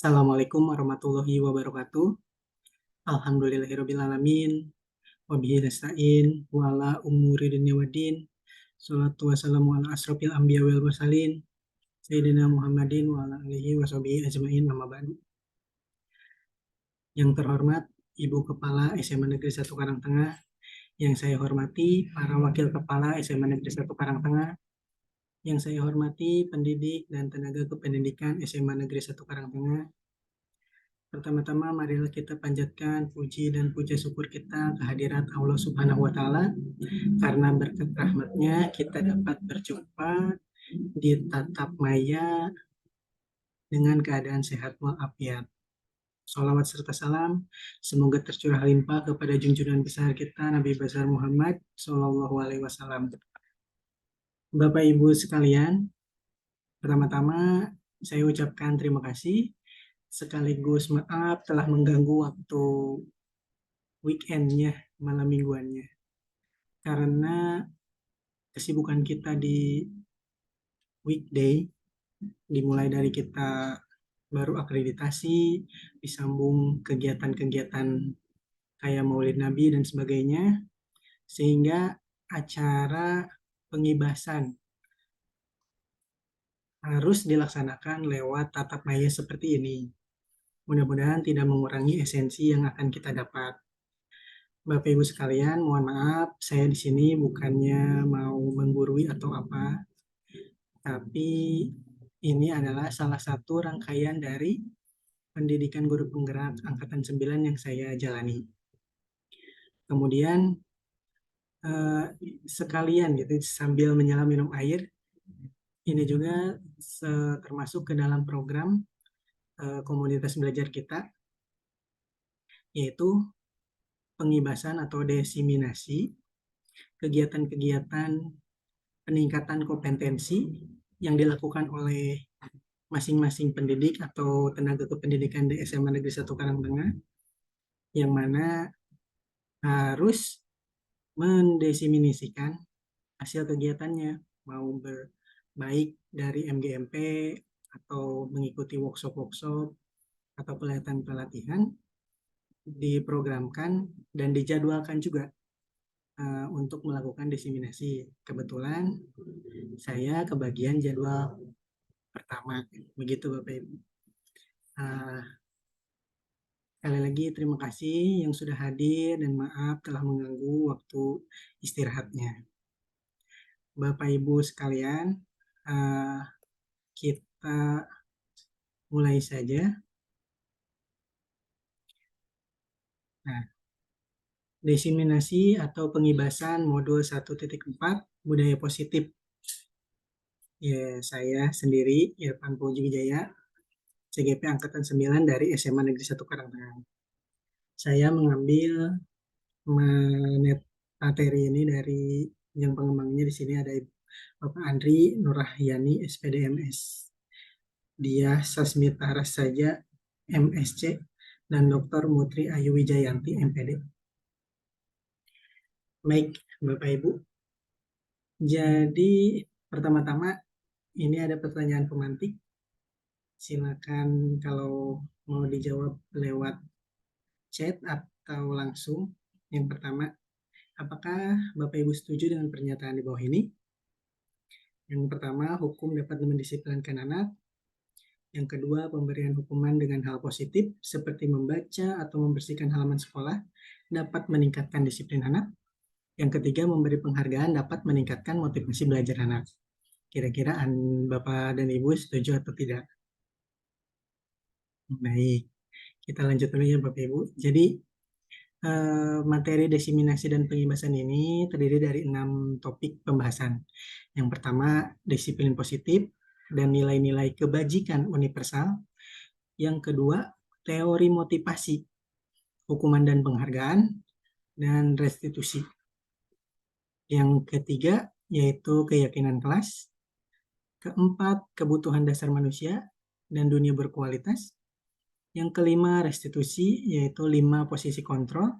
Assalamualaikum warahmatullahi wabarakatuh. Alhamdulillahirrabbilalamin. Wabihi nasta'in. Wa ala umuri dunya waddin. Salatu wassalamu ala asrofil anbiya wal mursalin. Sayyidina Muhammadin wa ala alihi wa sahbihi ajma'in amma ba'du. Yang terhormat Ibu Kepala SMA Negeri 1 Karangtengah, yang saya hormati para Wakil Kepala SMA Negeri 1 Karangtengah, yang saya hormati pendidik dan tenaga kependidikan SMA Negeri 1 Karangtengah. Pertama-tama marilah kita panjatkan puji dan puja syukur kita kehadirat Allah Subhanahu wa Ta'ala, karena berkat rahmatnya kita dapat berjumpa di tatap maya dengan keadaan sehat walafiat. Salawat serta salam semoga tercurah limpah kepada junjungan besar kita Nabi besar Muhammad Shallallahu Alaihi Wasallam. Bapak Ibu sekalian, pertama-tama saya ucapkan terima kasih sekaligus maaf telah mengganggu waktu weekendnya, malam mingguannya, karena kesibukan kita di weekday dimulai dari kita baru akreditasi, disambung kegiatan-kegiatan kayak Maulid Nabi dan sebagainya, sehingga acara pengibasan harus dilaksanakan lewat tatap maya seperti ini. Mudah-mudahan tidak mengurangi esensi yang akan kita dapat. Bapak Ibu sekalian, mohon maaf, saya di sini bukannya mau menggurui atau apa, tapi ini adalah salah satu rangkaian dari pendidikan guru penggerak Angkatan 9 yang saya jalani. Kemudian sekalian gitu sambil menyelam minum air, ini juga termasuk ke dalam program komunitas belajar kita, yaitu pengibasan atau desiminasi kegiatan-kegiatan peningkatan kompetensi yang dilakukan oleh masing-masing pendidik atau tenaga kependidikan di SMA Negeri 1 Karangtengah, yang mana harus mendesiminasikan hasil kegiatannya, mau baik dari MGMP atau mengikuti workshop-workshop atau pelatihan-pelatihan, diprogramkan dan dijadwalkan juga untuk melakukan desiminasi. Kebetulan saya kebagian jadwal pertama, begitu Bapak Ibu. Sekali lagi terima kasih yang sudah hadir dan maaf telah mengganggu waktu istirahatnya. Bapak Ibu sekalian, kita mulai saja. Nah, desiminasi atau pengibasan modul 1.4 budaya positif. Ya, saya sendiri Irfan Puji Wijaya, CGP Angkatan 9 dari SMA Negeri 1 Karangtengah. Saya mengambil materi ini dari yang pengembangnya di sini ada Bapak Andri Nurahyani SPDMS. Dia Sasmita Rasaja MSC dan Dr. Mutri Ayu Wijayanti MPD. Baik, Bapak Ibu. Jadi pertama-tama ini ada pertanyaan pemantik. Silakan kalau mau dijawab lewat chat atau langsung. Yang pertama, apakah Bapak Ibu setuju dengan pernyataan di bawah ini? Yang pertama, hukum dapat mendisiplinkan anak. Yang kedua, pemberian hukuman dengan hal positif seperti membaca atau membersihkan halaman sekolah dapat meningkatkan disiplin anak. Yang ketiga, memberi penghargaan dapat meningkatkan motivasi belajar anak. Kira-kira Bapak dan Ibu setuju atau tidak? Baik, kita lanjut dulu ya Bapak Ibu. Jadi materi desiminasi dan pengibasan ini terdiri dari 6 topik pembahasan. Yang pertama, disiplin positif dan nilai-nilai kebajikan universal. Yang kedua, teori motivasi, hukuman dan penghargaan, dan restitusi. Yang ketiga, yaitu keyakinan kelas. Keempat, kebutuhan dasar manusia dan dunia berkualitas. Yang kelima, restitusi, yaitu 5 posisi kontrol.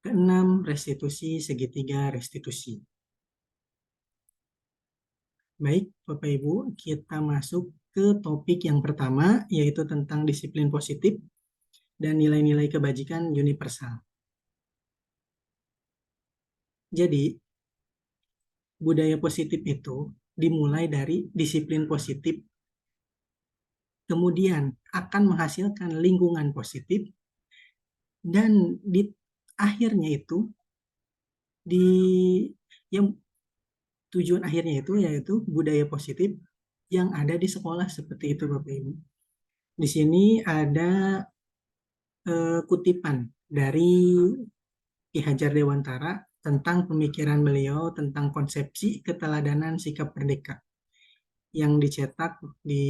Keenam, restitusi segitiga restitusi. Baik, Bapak Ibu, kita masuk ke topik yang pertama, yaitu tentang disiplin positif dan nilai-nilai kebajikan universal. Jadi, budaya positif itu dimulai dari disiplin positif, kemudian akan menghasilkan lingkungan positif, dan di akhirnya itu, di yang tujuan akhirnya itu yaitu budaya positif yang ada di sekolah, seperti itu Bapak Ibu. Di sini ada kutipan dari Ki Hajar Dewantara tentang pemikiran beliau tentang konsepsi keteladanan sikap merdeka yang dicetak di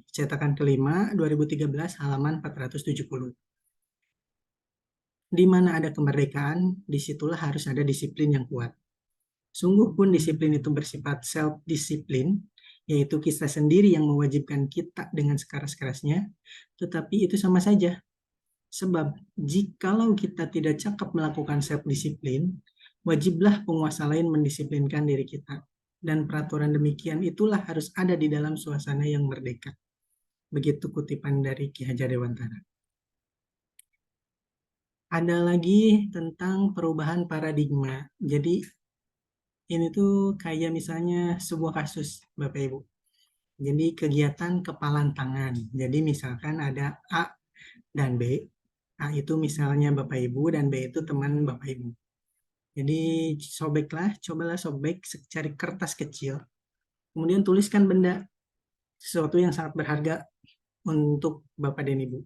cetakan kelima 2013 halaman 470. Di mana ada kemerdekaan, disitulah harus ada disiplin yang kuat. Sungguh pun disiplin itu bersifat self-disiplin, yaitu kita sendiri yang mewajibkan kita dengan sekeras-kerasnya, tetapi itu sama saja. Sebab, jikalau kita tidak cakap melakukan self-disiplin, wajiblah penguasa lain mendisiplinkan diri kita. Dan peraturan demikian itulah harus ada di dalam suasana yang merdeka. Begitu kutipan dari Ki Hajar Dewantara. Ada lagi tentang perubahan paradigma. Jadi, ini tuh kayak misalnya sebuah kasus, Bapak Ibu. Jadi, kegiatan kepalan tangan. Jadi, misalkan ada A dan B. A itu misalnya Bapak Ibu dan B itu teman Bapak Ibu. Jadi cobalah sobek, cari kertas kecil, kemudian tuliskan benda, sesuatu yang sangat berharga untuk Bapak dan Ibu.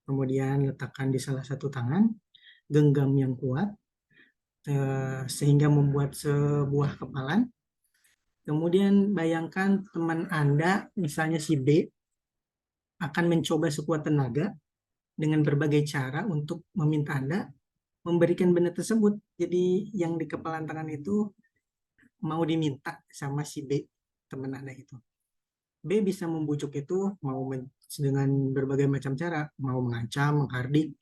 Kemudian letakkan di salah satu tangan, genggam yang kuat, sehingga membuat sebuah kepalan. Kemudian bayangkan teman Anda, misalnya si B, akan mencoba sekuat tenaga dengan berbagai cara untuk meminta Anda memberikan benda tersebut. Jadi yang di kepalan tangan itu mau diminta sama si B, teman Anda itu. B bisa membujuk itu mau dengan berbagai macam cara, mau mengancam, menghardik,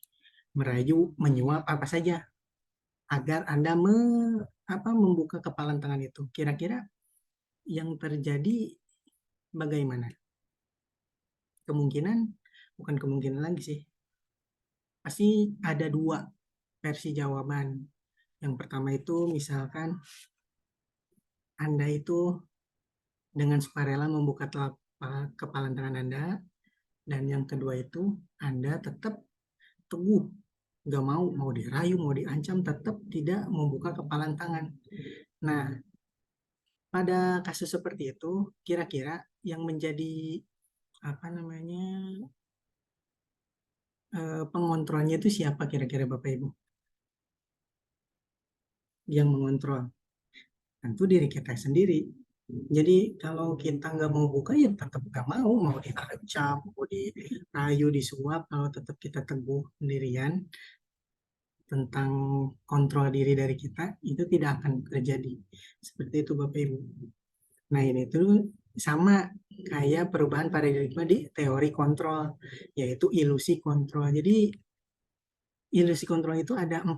merayu, menyuap, apa saja, agar Anda membuka kepalan tangan itu. Kira-kira yang terjadi bagaimana? Kemungkinan, bukan kemungkinan lagi sih, pasti ada dua versi jawaban. Yang pertama itu misalkan Anda itu dengan sukarela membuka telapak kepalan tangan Anda, dan yang kedua itu Anda tetap teguh, nggak mau dirayu, mau diancam, tetap tidak membuka kepalan tangan. Nah, pada kasus seperti itu, kira-kira yang menjadi pengontrolnya itu siapa kira-kira Bapak Ibu? Yang mengontrol tentu diri kita sendiri. Jadi kalau kita nggak mau buka ya tetap nggak mau diancam, mau dirayu, disuap, kalau tetap kita teguh pendirian tentang kontrol diri dari kita, itu tidak akan terjadi. Seperti itu Bapak Ibu. Nah ini tuh sama kayak perubahan paradigma di teori kontrol, yaitu ilusi kontrol. Jadi ilusi kontrol itu ada 4.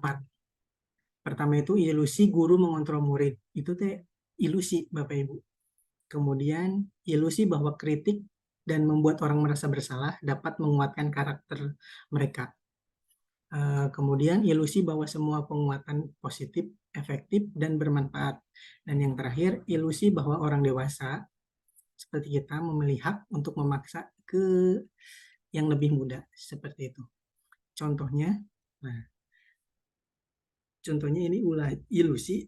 Pertama itu ilusi guru mengontrol murid. Itu teh ilusi Bapak Ibu. Kemudian ilusi bahwa kritik dan membuat orang merasa bersalah dapat menguatkan karakter mereka. Kemudian ilusi bahwa semua penguatan positif, efektif, dan bermanfaat. Dan yang terakhir, ilusi bahwa orang dewasa seperti kita memilih hak untuk memaksa ke yang lebih muda, seperti itu. Contohnya, nah, contohnya ini ulah ilusi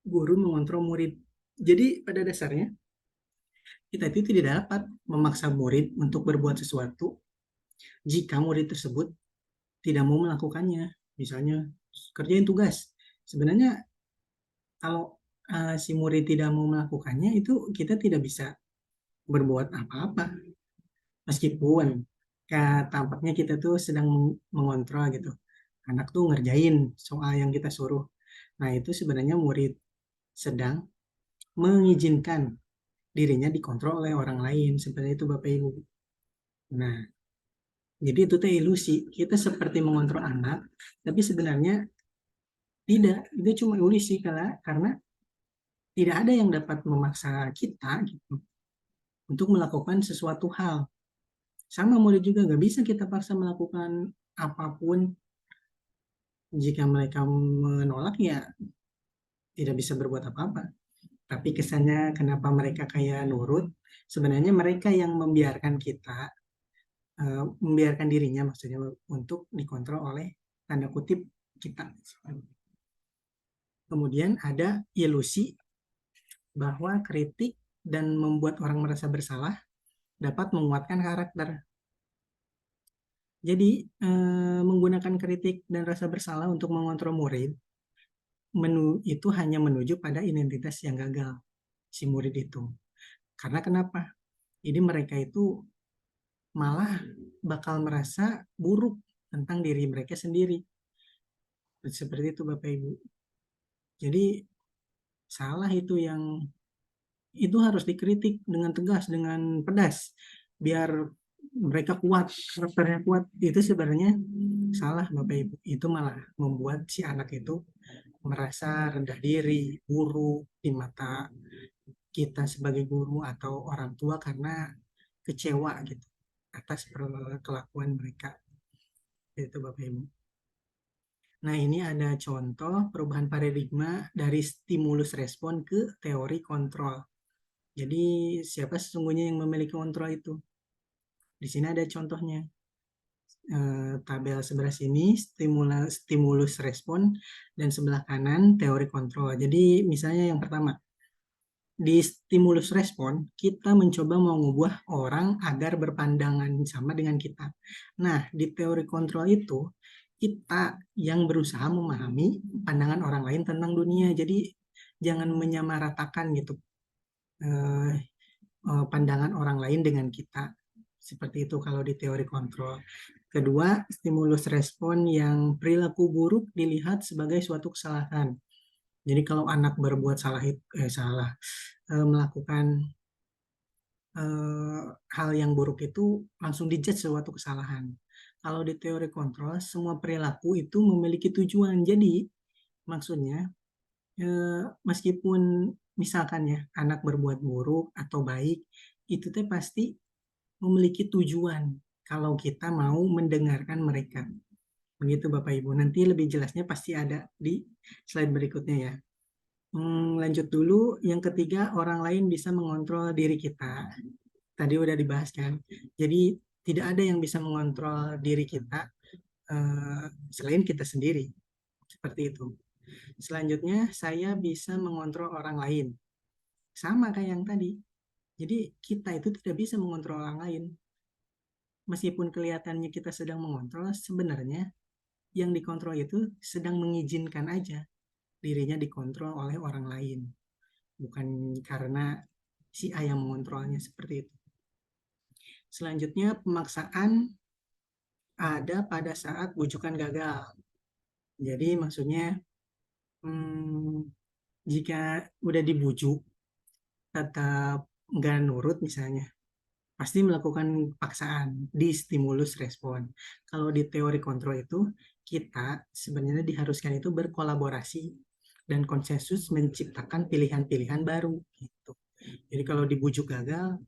guru mengontrol murid. Jadi pada dasarnya kita itu tidak dapat memaksa murid untuk berbuat sesuatu jika murid tersebut tidak mau melakukannya. Misalnya kerjain tugas. Sebenarnya kalau si murid tidak mau melakukannya, itu kita tidak bisa berbuat apa-apa. Meskipun tampaknya kita tuh sedang mengontrol gitu. Anak tuh ngerjain soal yang kita suruh. Nah itu sebenarnya murid sedang mengizinkan dirinya dikontrol oleh orang lain. Seperti itu Bapak Ibu. Nah, jadi itu tuh ilusi. Kita seperti mengontrol anak, tapi sebenarnya tidak. Itu cuma ilusi karena tidak ada yang dapat memaksa kita gitu untuk melakukan sesuatu hal. Sama murid juga nggak bisa kita paksa melakukan apapun. Jika mereka menolak ya tidak bisa berbuat apa-apa. Tapi kesannya kenapa mereka kayak nurut, sebenarnya mereka yang membiarkan kita, membiarkan dirinya maksudnya untuk dikontrol oleh tanda kutip kita. Kemudian ada ilusi bahwa kritik dan membuat orang merasa bersalah dapat menguatkan karakter. Jadi menggunakan kritik dan rasa bersalah untuk mengontrol murid, itu hanya menuju pada identitas yang gagal si murid itu. Karena kenapa? Jadi mereka itu malah bakal merasa buruk tentang diri mereka sendiri. Seperti itu Bapak Ibu. Jadi salah itu harus dikritik dengan tegas, dengan pedas, biar mereka kuat, karakternya kuat. Itu sebenarnya salah Bapak Ibu. Itu malah membuat si anak itu merasa rendah diri, buruk di mata kita sebagai guru atau orang tua karena kecewa gitu atas kelakuan mereka. Itu Bapak Ibu. Nah, ini ada contoh perubahan paradigma dari stimulus respon ke teori kontrol. Jadi, siapa sesungguhnya yang memiliki kontrol itu? Di sini ada contohnya. Tabel sebelah sini stimulus respon dan sebelah kanan teori kontrol. Jadi, misalnya yang pertama, di stimulus respon, kita mencoba mengubah orang agar berpandangan sama dengan kita. Nah, di teori kontrol itu, kita yang berusaha memahami pandangan orang lain tentang dunia. Jadi, jangan menyamaratakan gitu eh, pandangan orang lain dengan kita. Seperti itu kalau di teori kontrol. Kedua, stimulus respon yang perilaku buruk dilihat sebagai suatu kesalahan. Jadi kalau anak berbuat melakukan hal yang buruk itu langsung dijudge suatu kesalahan. Kalau di teori kontrol, semua perilaku itu memiliki tujuan. Jadi maksudnya meskipun misalkan ya anak berbuat buruk atau baik, itu teh pasti memiliki tujuan kalau kita mau mendengarkan mereka. Begitu Bapak Ibu. Nanti lebih jelasnya pasti ada di slide berikutnya ya. Lanjut dulu. Yang ketiga, orang lain bisa mengontrol diri kita. Tadi udah dibahas kan. Jadi tidak ada yang bisa mengontrol diri kita selain kita sendiri. Seperti itu. Selanjutnya, saya bisa mengontrol orang lain. Sama kayak yang tadi. Jadi kita itu tidak bisa mengontrol orang lain. Meskipun kelihatannya kita sedang mengontrol, sebenarnya yang dikontrol itu sedang mengizinkan aja dirinya dikontrol oleh orang lain. Bukan karena si A yang mengontrolnya seperti itu. Selanjutnya, pemaksaan ada pada saat bujukan gagal. Jadi maksudnya jika udah dibujuk tetap nggak nurut misalnya, pasti melakukan paksaan di stimulus respon. Kalau di teori kontrol itu, kita sebenarnya diharuskan itu berkolaborasi dan konsensus menciptakan pilihan-pilihan baru gitu. Jadi kalau dibujuk gagal,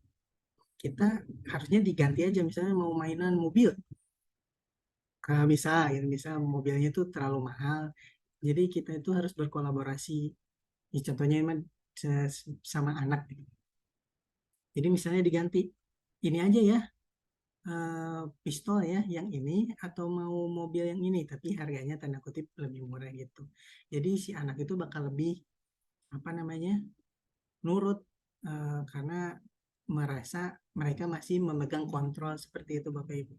kita harusnya diganti aja, misalnya mau mainan mobil, bisa ya, bisa mobilnya itu terlalu mahal. Jadi kita itu harus berkolaborasi. Ya, contohnya emang sama anak gitu. Jadi misalnya diganti, ini aja ya, pistol ya yang ini atau mau mobil yang ini tapi harganya tanda kutip lebih murah gitu. Jadi si anak itu bakal lebih apa namanya nurut karena merasa mereka masih memegang kontrol seperti itu Bapak Ibu.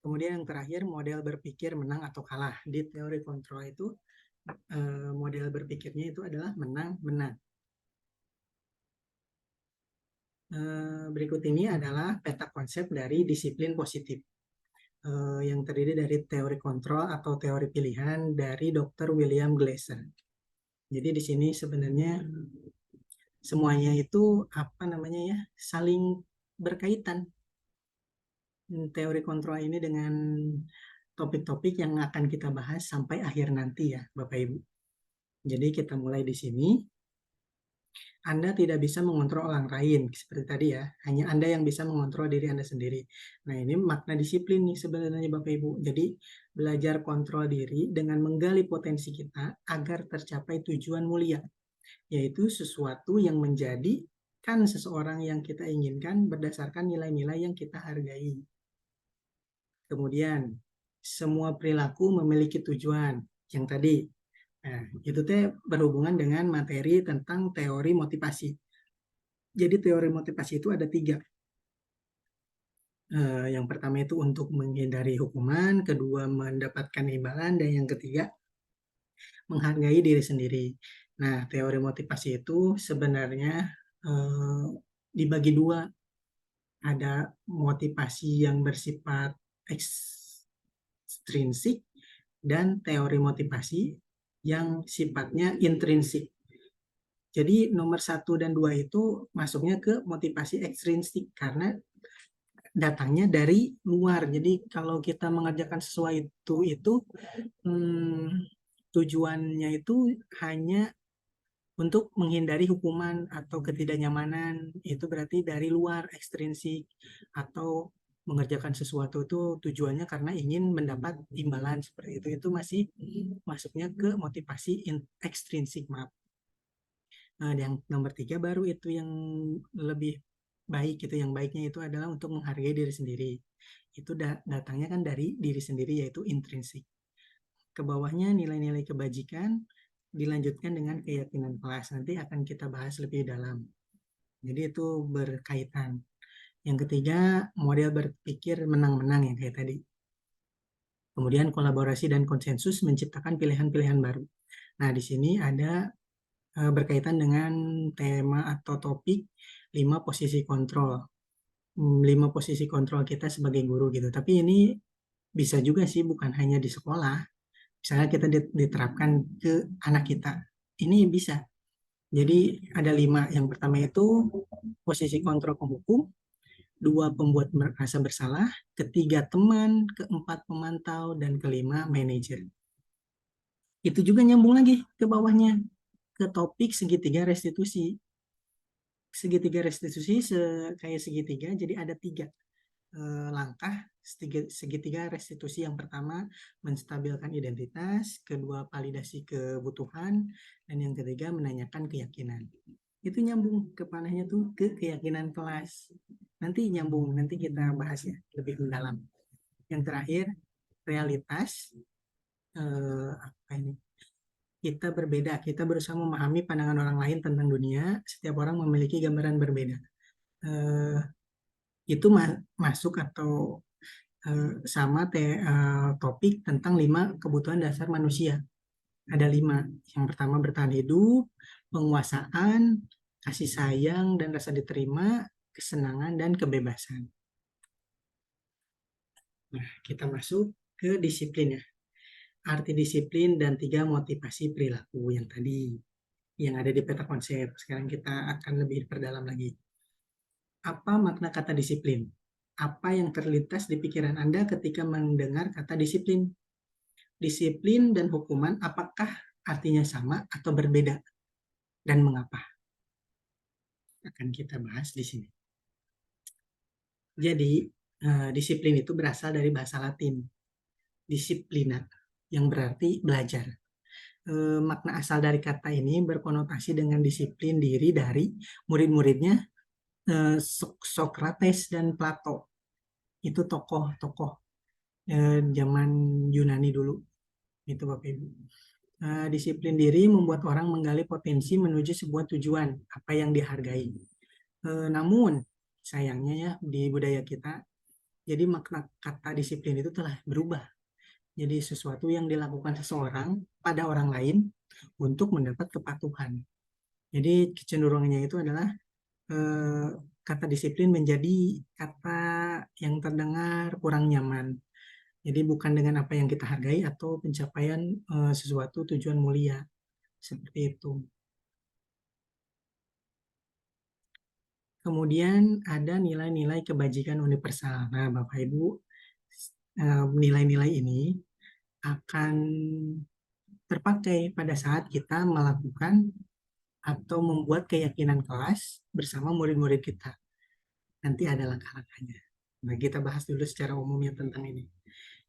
Kemudian yang terakhir model berpikir menang atau kalah. Di teori kontrol itu model berpikirnya itu adalah menang-menang. Berikut ini adalah peta konsep dari disiplin positif yang terdiri dari teori kontrol atau teori pilihan dari Dr. William Glasser. Jadi di sini sebenarnya semuanya itu apa namanya ya saling berkaitan teori kontrol ini dengan topik-topik yang akan kita bahas sampai akhir nanti ya Bapak Ibu. Jadi kita mulai di sini. Anda tidak bisa mengontrol orang lain, seperti tadi ya, hanya Anda yang bisa mengontrol diri Anda sendiri. Nah, ini makna disiplin nih sebenarnya Bapak Ibu. Jadi, belajar kontrol diri dengan menggali potensi kita agar tercapai tujuan mulia, yaitu sesuatu yang menjadikan seseorang yang kita inginkan berdasarkan nilai-nilai yang kita hargai. Kemudian, semua perilaku memiliki tujuan. Yang tadi, nah, itu berhubungan dengan materi tentang teori motivasi. Jadi teori motivasi itu ada 3. Yang pertama itu untuk menghindari hukuman, kedua mendapatkan imbalan, dan yang ketiga menghargai diri sendiri. Nah, teori motivasi itu sebenarnya dibagi 2. Ada motivasi yang bersifat ekstrinsik dan teori motivasi yang sifatnya intrinsik. Jadi nomor 1 dan 2 itu masuknya ke motivasi ekstrinsik karena datangnya dari luar. Jadi kalau kita mengerjakan sesuatu itu tujuannya itu hanya untuk menghindari hukuman atau ketidaknyamanan, itu berarti dari luar ekstrinsik. Atau mengerjakan sesuatu itu tujuannya karena ingin mendapat imbalan seperti itu masih masuknya ke motivasi ekstrinsik, maaf. Nah, yang nomor 3 baru itu yang lebih baik, itu yang baiknya itu adalah untuk menghargai diri sendiri. Itu datangnya kan dari diri sendiri, yaitu intrinsik. Ke bawahnya nilai-nilai kebajikan, dilanjutkan dengan keyakinan kelas. Nanti akan kita bahas lebih dalam. Jadi itu berkaitan. Yang ketiga, model berpikir menang-menang yang kayak tadi. Kemudian kolaborasi dan konsensus menciptakan pilihan-pilihan baru. Nah, di sini ada berkaitan dengan tema atau topik 5 posisi kontrol. 5 posisi kontrol kita sebagai guru gitu. Tapi ini bisa juga sih, bukan hanya di sekolah. Misalnya kita diterapkan ke anak kita. Ini bisa. Jadi ada 5. Yang pertama itu posisi kontrol penghukum, 2 pembuat merasa bersalah, ketiga teman, keempat pemantau, dan kelima manajer. Itu juga nyambung lagi ke bawahnya, ke topik segitiga restitusi. Segitiga restitusi kayak segitiga, jadi ada 3 langkah segitiga restitusi. Yang pertama menstabilkan identitas, kedua validasi kebutuhan, dan yang ketiga menanyakan keyakinan. Itu nyambung ke panahnya tuh ke keyakinan kelas. Nanti nyambung, nanti kita bahas ya lebih mendalam. Yang terakhir realitas, apa ini? Kita berbeda, kita berusaha memahami pandangan orang lain tentang dunia. Setiap orang memiliki gambaran berbeda. Itu masuk atau sama topik tentang 5 kebutuhan dasar manusia. Ada 5. Yang pertama bertahan hidup, penguasaan, kasih sayang dan rasa diterima, kesenangan dan kebebasan. Nah, kita masuk ke disiplin ya. Arti disiplin dan 3 motivasi perilaku yang tadi yang ada di peta konsep. Sekarang kita akan lebih perdalam lagi. Apa makna kata disiplin? Apa yang terlintas di pikiran Anda ketika mendengar kata disiplin? Disiplin dan hukuman apakah artinya sama atau berbeda? Dan mengapa? Akan kita bahas di sini. Jadi, disiplin itu berasal dari bahasa Latin, disiplina, yang berarti belajar. Makna asal dari kata ini berkonotasi dengan disiplin diri dari murid-muridnya Socrates dan Plato. Itu tokoh-tokoh zaman Yunani dulu. Itu Bapak Ibu. Disiplin diri membuat orang menggali potensi menuju sebuah tujuan, apa yang dihargai. Namun, sayangnya ya di budaya kita, jadi makna kata disiplin itu telah berubah. Jadi sesuatu yang dilakukan seseorang pada orang lain untuk mendapat kepatuhan. Jadi kecenderungannya itu adalah kata disiplin menjadi kata yang terdengar kurang nyaman. Jadi bukan dengan apa yang kita hargai atau pencapaian sesuatu tujuan mulia. Seperti itu. Kemudian ada nilai-nilai kebajikan universal. Nah, Bapak Ibu, nilai-nilai ini akan terpakai pada saat kita melakukan atau membuat keyakinan kelas bersama murid-murid kita. Nanti ada langkah-langkahnya. Nah, kita bahas dulu secara umumnya tentang ini.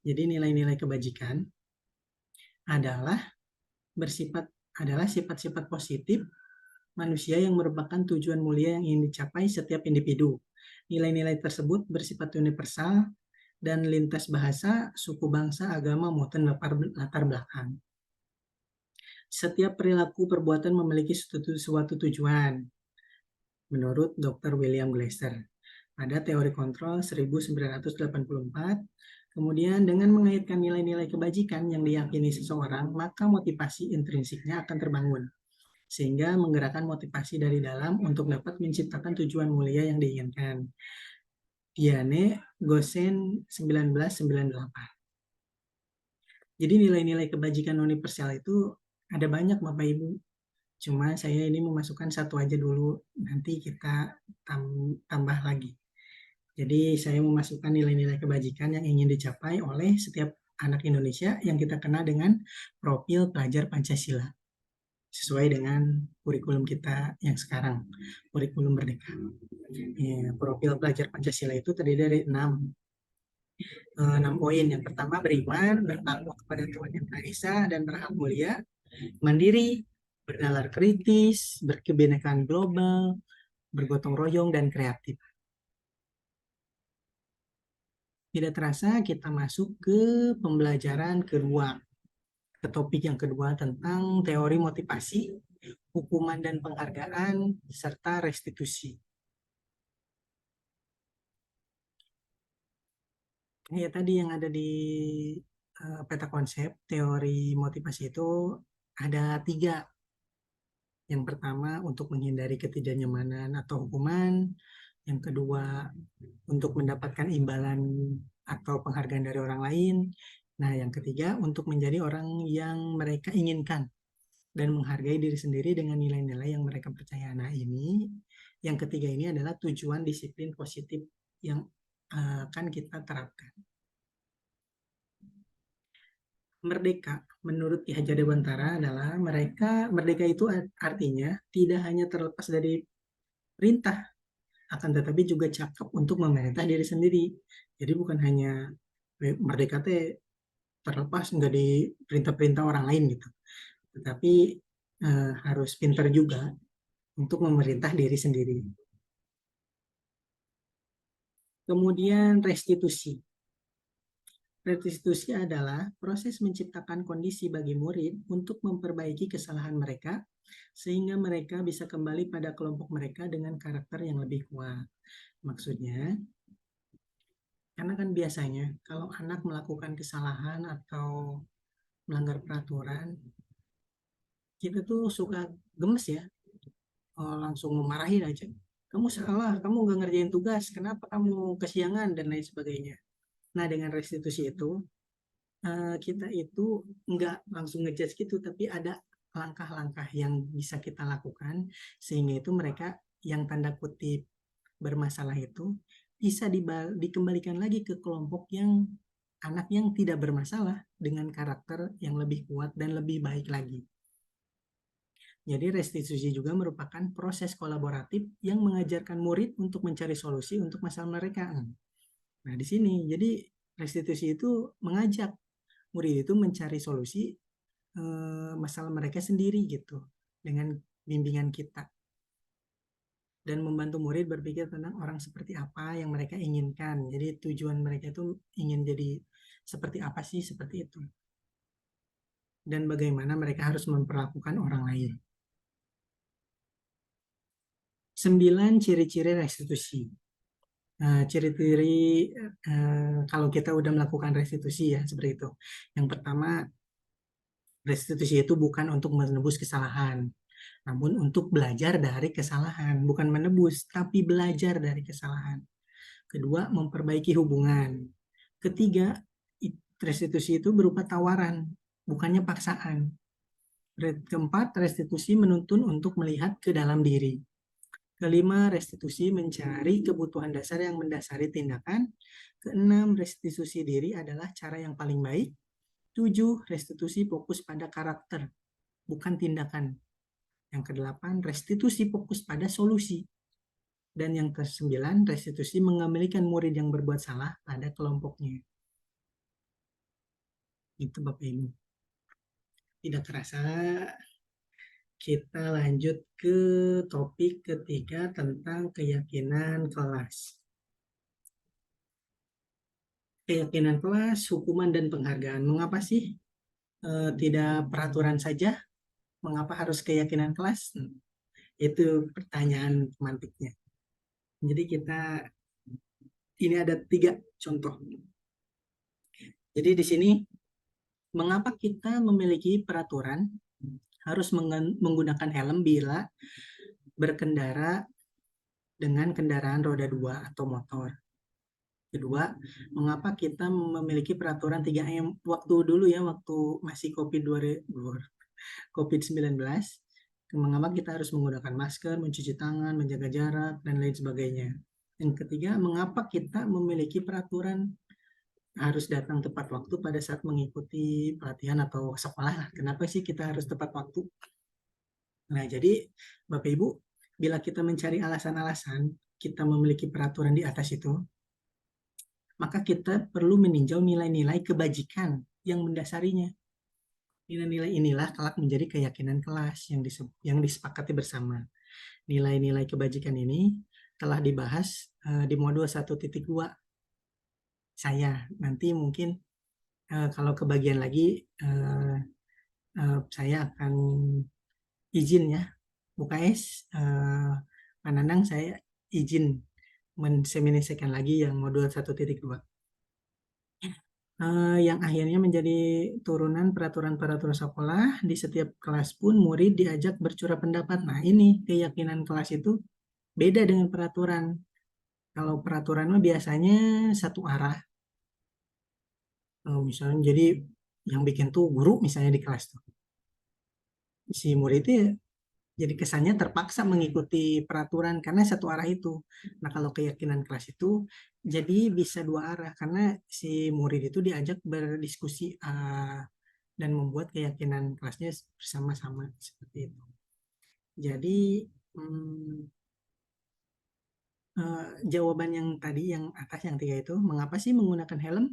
Jadi nilai-nilai kebajikan adalah sifat-sifat positif manusia yang merupakan tujuan mulia yang ingin dicapai setiap individu. Nilai-nilai tersebut bersifat universal dan lintas bahasa, suku, bangsa, agama, maupun latar belakang. Setiap perilaku perbuatan memiliki suatu tujuan, menurut Dr. William Glasser pada teori kontrol 1984. Kemudian dengan mengaitkan nilai-nilai kebajikan yang diyakini seseorang, maka motivasi intrinsiknya akan terbangun, sehingga menggerakkan motivasi dari dalam untuk dapat menciptakan tujuan mulia yang diinginkan. Diane Gosen 1998. Jadi nilai-nilai kebajikan universal itu ada banyak Bapak Ibu. Cuma saya ini memasukkan satu aja dulu, nanti kita tambah lagi. Jadi saya memasukkan nilai-nilai kebajikan yang ingin dicapai oleh setiap anak Indonesia yang kita kenal dengan profil pelajar Pancasila. Sesuai dengan kurikulum kita yang sekarang, kurikulum Merdeka. Ya, profil pelajar Pancasila itu terdiri dari 6 poin. Yang pertama, beriman, bertakwa kepada Tuhan Yang Maha Esa, dan berhak mulia, mandiri, bernalar kritis, berkebinekaan global, bergotong royong, dan kreatif. Tidak terasa kita masuk ke pembelajaran kedua, ke topik yang kedua tentang teori motivasi, hukuman dan penghargaan, serta restitusi. Ya tadi yang ada di peta konsep teori motivasi itu ada 3. Yang pertama untuk menghindari ketidaknyamanan atau hukuman, yang kedua untuk mendapatkan imbalan atau penghargaan dari orang lain. Nah, yang ketiga untuk menjadi orang yang mereka inginkan dan menghargai diri sendiri dengan nilai-nilai yang mereka percaya. Nah, ini yang ketiga ini adalah tujuan disiplin positif yang akan kita terapkan. Merdeka menurut Ki Hajar Dewantara adalah merdeka itu artinya tidak hanya terlepas dari perintah, akan tetapi juga cakap untuk memerintah diri sendiri. Jadi bukan hanya merdeka terlepas nggak di perintah-perintah orang lain gitu, tetapi harus pintar juga untuk memerintah diri sendiri. Kemudian restitusi. Restitusi adalah proses menciptakan kondisi bagi murid untuk memperbaiki kesalahan mereka sehingga mereka bisa kembali pada kelompok mereka dengan karakter yang lebih kuat. Maksudnya, karena kan biasanya kalau anak melakukan kesalahan atau melanggar peraturan, kita tuh suka gemes ya, langsung memarahin aja. Kamu salah, kamu nggak ngerjain tugas, kenapa kamu kesiangan, dan lain sebagainya. Nah, dengan restitusi itu, kita itu nggak langsung ngejudge gitu, tapi ada langkah-langkah yang bisa kita lakukan sehingga itu mereka yang tanda kutip bermasalah itu bisa dikembalikan lagi ke kelompok yang anak yang tidak bermasalah dengan karakter yang lebih kuat dan lebih baik lagi. Jadi restitusi juga merupakan proses kolaboratif yang mengajarkan murid untuk mencari solusi untuk masalah mereka. Nah, di sini jadi restitusi itu mengajak murid itu mencari solusi masalah mereka sendiri gitu dengan bimbingan kita dan membantu murid berpikir tentang orang seperti apa yang mereka inginkan. Jadi tujuan mereka itu ingin jadi seperti apa sih, seperti itu. Dan bagaimana mereka harus memperlakukan orang lain. 9 ciri-ciri restitusi. Ciri-ciri kalau kita udah melakukan restitusi ya seperti itu. Yang pertama, restitusi itu bukan untuk menebus kesalahan, namun untuk belajar dari kesalahan, bukan menebus, tapi belajar dari kesalahan. Kedua, memperbaiki hubungan. Ketiga, restitusi itu berupa tawaran, bukannya paksaan. Keempat, restitusi menuntun untuk melihat ke dalam diri. Kelima, restitusi mencari kebutuhan dasar yang mendasari tindakan. Keenam, restitusi diri adalah cara yang paling baik. 7, restitusi fokus pada karakter, bukan tindakan. Yang ke-8, restitusi fokus pada solusi. Dan yang ke-9, restitusi mengembalikan murid yang berbuat salah pada kelompoknya. Itu Bapak Ibu. Tidak terasa kita lanjut ke topik ketiga tentang keyakinan kelas. Keyakinan kelas, hukuman dan penghargaan. Mengapa sih tidak peraturan saja? Mengapa harus keyakinan kelas? Itu pertanyaan pemantiknya. Jadi ini ada 3 contoh. Jadi di sini mengapa kita memiliki peraturan harus menggunakan helm bila berkendara dengan kendaraan roda 2 atau motor. Kedua, mengapa kita memiliki peraturan 3M waktu dulu ya, waktu masih COVID-19, mengapa kita harus menggunakan masker, mencuci tangan, menjaga jarak, dan lain sebagainya. Yang ketiga, mengapa kita memiliki peraturan harus datang tepat waktu pada saat mengikuti pelatihan atau sekolah. Kenapa sih kita harus tepat waktu? Nah, jadi Bapak Ibu, bila kita mencari alasan-alasan kita memiliki peraturan di atas itu, maka kita perlu meninjau nilai-nilai kebajikan yang mendasarinya. Nilai-nilai inilah kelak menjadi keyakinan kelas yang disepakati bersama. Nilai-nilai kebajikan ini telah dibahas di modul 1.2. Saya nanti mungkin kalau kebagian lagi saya akan izin ya, UKS Pak Nanang, saya izin menseminasikan lagi yang modul 1.2. Yang akhirnya menjadi turunan peraturan-peraturan sekolah. Di setiap kelas pun murid diajak bercurah pendapat. Nah, ini keyakinan kelas itu beda dengan peraturan. Kalau peraturan mah biasanya satu arah. Misalnya jadi yang bikin tuh guru misalnya di kelas tuh. Si murid itu jadi kesannya terpaksa mengikuti peraturan karena satu arah itu. Nah, kalau keyakinan kelas itu jadi bisa dua arah karena si murid itu diajak berdiskusi dan membuat keyakinan kelasnya bersama-sama seperti itu. Jadi jawaban yang tadi yang atas yang 3 itu, mengapa sih menggunakan helm?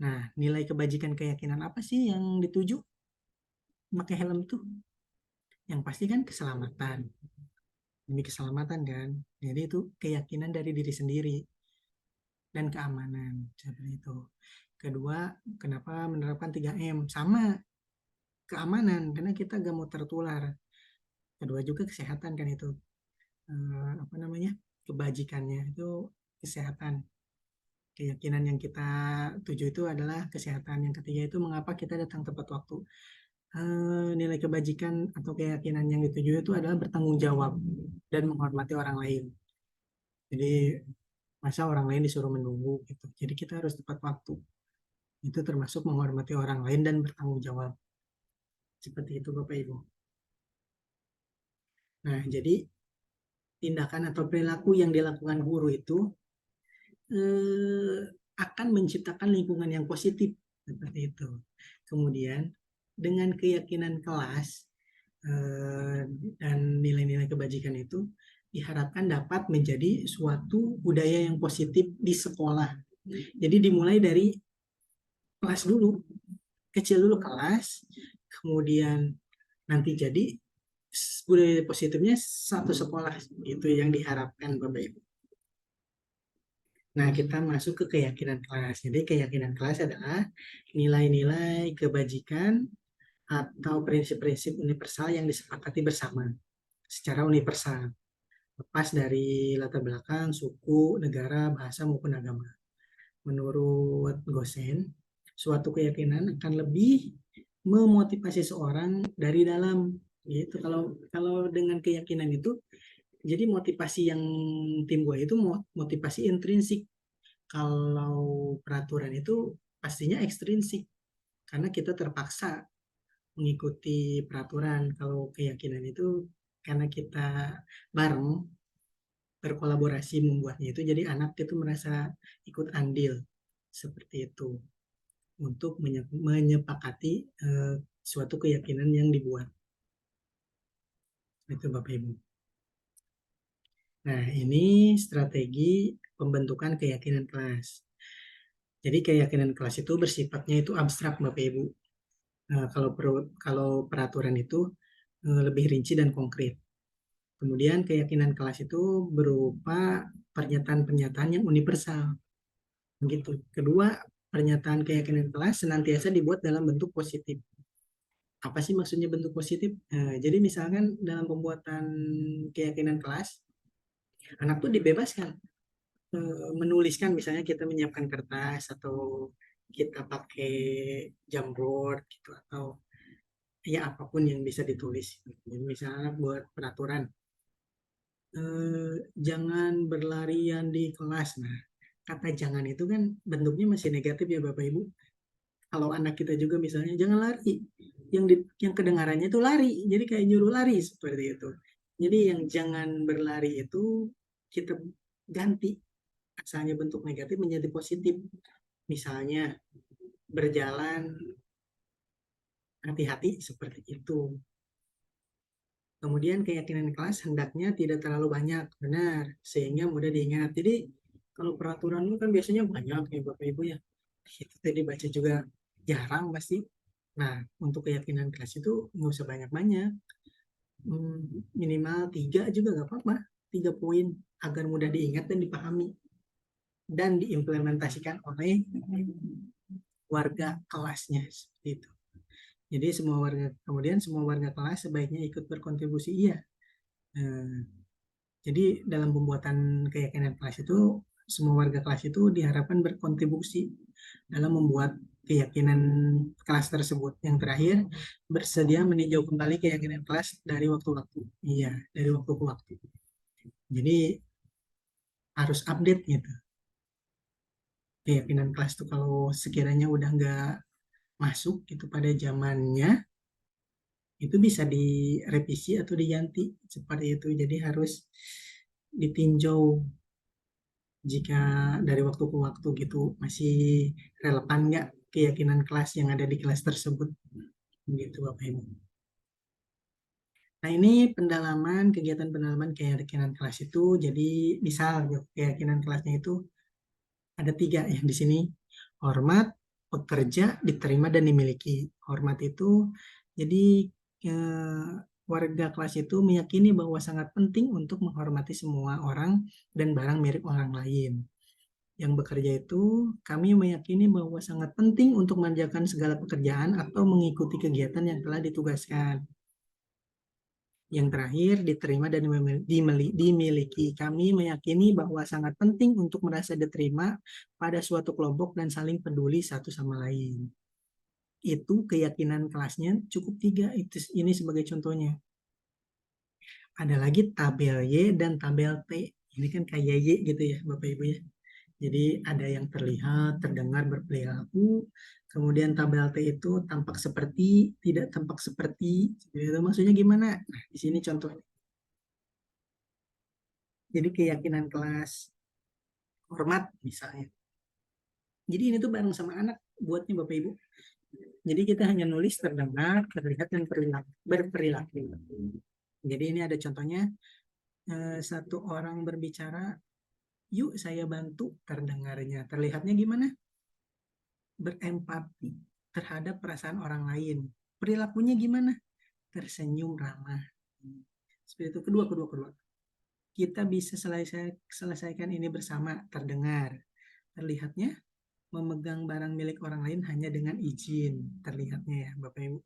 Nah, nilai kebajikan keyakinan apa sih yang dituju pakai helm itu? Yang pasti kan keselamatan. Demi keselamatan kan. Jadi itu keyakinan dari diri sendiri dan keamanan seperti itu. Kedua, kenapa menerapkan 3M? Sama keamanan karena kita gak mau tertular. Kedua juga kesehatan kan itu. Kebajikannya itu kesehatan. Keyakinan yang kita tuju itu adalah kesehatan. Yang ketiga itu mengapa kita datang tepat waktu. Nilai kebajikan atau keyakinan yang dituju itu adalah bertanggung jawab dan menghormati orang lain. Jadi masa orang lain disuruh menunggu gitu. Jadi kita harus tepat waktu. Itu termasuk menghormati orang lain dan bertanggung jawab. Seperti itu Bapak Ibu. Nah, jadi tindakan atau perilaku yang dilakukan guru itu akan menciptakan lingkungan yang positif seperti itu. Kemudian dengan keyakinan kelas dan nilai-nilai kebajikan itu diharapkan dapat menjadi suatu budaya yang positif di sekolah. Jadi dimulai dari kelas dulu, kecil dulu kelas, kemudian nanti jadi budaya positifnya satu sekolah, itu yang diharapkan Bapak Ibu. Nah, kita masuk ke keyakinan kelas. Jadi keyakinan kelas adalah nilai-nilai kebajikan atau prinsip-prinsip universal yang disepakati bersama secara universal, lepas dari latar belakang, suku, negara, bahasa, maupun agama. Menurut Gosen, suatu keyakinan akan lebih memotivasi seorang dari dalam. Gitu. Kalau dengan keyakinan itu, jadi motivasi yang timbul itu motivasi intrinsik. Kalau peraturan itu pastinya ekstrinsik, karena kita terpaksa mengikuti peraturan. Kalau keyakinan itu karena kita bareng berkolaborasi membuatnya itu, jadi anak itu merasa ikut andil seperti itu untuk menyepakati suatu keyakinan yang dibuat. Itu Bapak Ibu. Nah, ini strategi pembentukan keyakinan kelas. Jadi keyakinan kelas itu bersifatnya itu abstrak Bapak Ibu. Nah, kalau peraturan itu lebih rinci dan konkret. Kemudian keyakinan kelas itu berupa pernyataan-pernyataan yang universal. Begitu. Kedua, pernyataan keyakinan kelas senantiasa dibuat dalam bentuk positif. Apa sih maksudnya bentuk positif? Jadi misalkan dalam pembuatan keyakinan kelas, anak tuh dibebaskan menuliskan, misalnya kita menyiapkan kertas atau kita pakai jamboard gitu, atau ya apapun yang bisa ditulis. Jadi misalnya buat peraturan, jangan berlarian di kelas. Nah, kata jangan itu kan bentuknya masih negatif ya Bapak Ibu. Kalau anak kita juga misalnya jangan lari, yang kedengarannya itu lari, jadi kayak nyuruh lari seperti itu. Jadi yang jangan berlari itu kita ganti asalnya bentuk negatif menjadi positif. Misalnya berjalan hati-hati seperti itu. Kemudian keyakinan kelas hendaknya tidak terlalu banyak, benar, sehingga mudah diingat. Jadi kalau peraturan itu kan biasanya banyak ya Bapak Ibu ya. Itu tadi baca juga jarang pasti. Nah, untuk keyakinan kelas itu nggak usah banyak-banyak. Minimal 3 juga nggak apa-apa. 3 poin agar mudah diingat dan dipahami. Dan diimplementasikan oleh warga kelasnya. Seperti itu. Jadi semua warga kelas sebaiknya ikut berkontribusi. Iya. Jadi dalam pembuatan keyakinan kelas itu semua warga kelas itu diharapkan berkontribusi dalam membuat keyakinan kelas tersebut. Yang terakhir, bersedia meninjau kembali keyakinan kelas dari waktu-waktu. Iya, dari waktu ke waktu. Jadi harus update gitu. Keyakinan kelas itu kalau sekiranya udah nggak masuk gitu pada zamannya, itu bisa direvisi atau diganti seperti itu. Jadi harus ditinjau jika dari waktu ke waktu gitu masih relevan nggak keyakinan kelas yang ada di kelas tersebut, gitu Bapak Ibu. Nah, ini kegiatan pendalaman keyakinan kelas itu. Jadi misal keyakinan kelasnya itu ada 3 yang di sini: hormat, pekerja, diterima, dan dimiliki. Hormat itu jadi eh, warga kelas itu meyakini bahwa sangat penting untuk menghormati semua orang dan barang milik orang lain. Yang bekerja itu, kami meyakini bahwa sangat penting untuk mengerjakan segala pekerjaan atau mengikuti kegiatan yang telah ditugaskan. Yang terakhir, diterima dan dimiliki. Kami meyakini bahwa sangat penting untuk merasa diterima pada suatu kelompok dan saling peduli satu sama lain. Itu keyakinan kelasnya cukup 3. Ini sebagai contohnya. Ada lagi tabel Y dan tabel T. Ini kan kayak Y gitu ya Bapak Ibu ya. Jadi ada yang terlihat, terdengar, berperilaku. Kemudian tabel T itu tampak seperti, tidak tampak seperti. Itu maksudnya gimana? Nah, di sini contohnya. Jadi keyakinan kelas hormat misalnya. Jadi ini tuh bareng sama anak buatnya Bapak Ibu. Jadi kita hanya nulis terdengar, terlihat, dan berperilaku. Jadi ini ada contohnya, satu orang berbicara, yuk saya bantu, terdengarnya. Terlihatnya gimana? Berempati terhadap perasaan orang lain. Perilakunya gimana? Tersenyum ramah. Seperti itu. Kedua. Kita bisa selesaikan ini bersama, terdengar. Terlihatnya memegang barang milik orang lain hanya dengan izin, terlihatnya ya Bapak Ibu.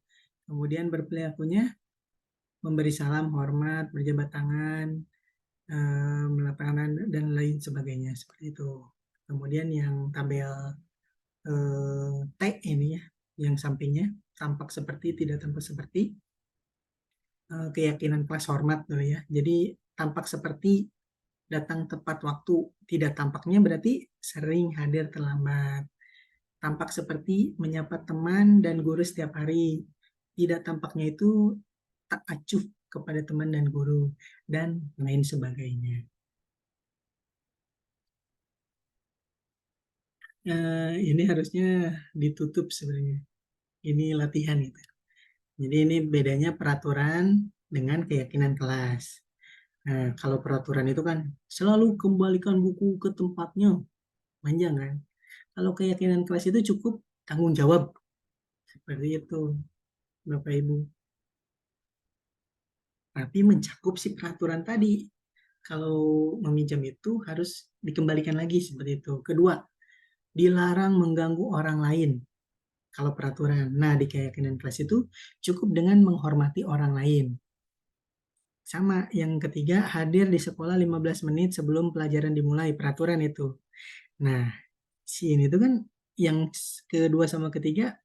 Kemudian berperilakunya memberi salam, hormat, berjabat tangan, melakukan dan lain sebagainya, seperti itu. Kemudian yang tabel T ini ya, yang sampingnya tampak seperti, tidak tampak seperti, keyakinan kelas hormat dulu ya. Jadi tampak seperti datang tepat waktu, tidak tampaknya berarti sering hadir terlambat. Tampak seperti menyapa teman dan guru setiap hari. Tidak tampaknya itu tak acuh kepada teman dan guru, dan lain sebagainya. Ini harusnya ditutup sebenarnya. Ini latihan gitu. Jadi ini bedanya peraturan dengan keyakinan kelas. Nah, kalau peraturan itu kan selalu kembalikan buku ke tempatnya, panjang kan. Kalau keyakinan kelas itu cukup tanggung jawab, seperti itu, Bapak Ibu. Tapi mencakup si peraturan tadi. Kalau meminjam itu harus dikembalikan lagi seperti itu. Kedua, dilarang mengganggu orang lain. Kalau peraturan. Nah, di keyakinan kelas itu cukup dengan menghormati orang lain. Sama, yang ketiga, hadir di sekolah 15 menit sebelum pelajaran dimulai, peraturan itu. Nah, si ini tuh kan yang kedua sama ketiga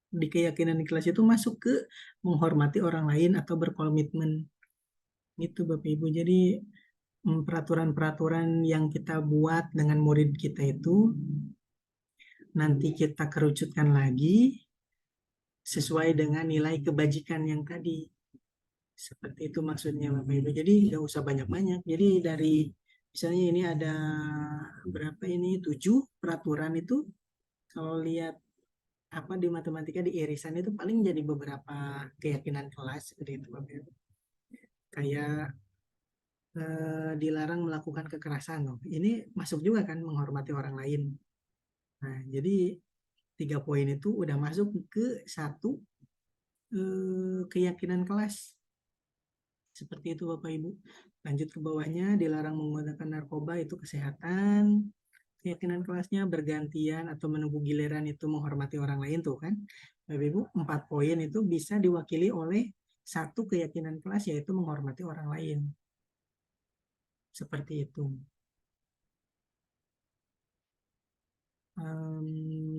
di keyakinan di kelas itu masuk ke menghormati orang lain atau berkomitmen gitu Bapak Ibu. Jadi peraturan-peraturan yang kita buat dengan murid kita itu nanti kita kerucutkan lagi sesuai dengan nilai kebajikan yang tadi. Seperti itu maksudnya Bapak Ibu. Jadi nggak usah banyak-banyak. Jadi dari misalnya ini ada berapa ini 7 peraturan itu kalau lihat apa di matematika di irisan itu paling jadi beberapa keyakinan kelas seperti itu Bapak Ibu. Kayak dilarang melakukan kekerasan loh. Ini masuk juga kan menghormati orang lain. Nah, jadi 3 poin itu udah masuk ke satu keyakinan kelas. Seperti itu Bapak Ibu. Lanjut ke bawahnya, dilarang menggunakan narkoba itu kesehatan. Keyakinan kelasnya bergantian atau menunggu giliran itu menghormati orang lain tuh kan. Bapak Ibu, 4 poin itu bisa diwakili oleh satu keyakinan kelas yaitu menghormati orang lain. Seperti itu.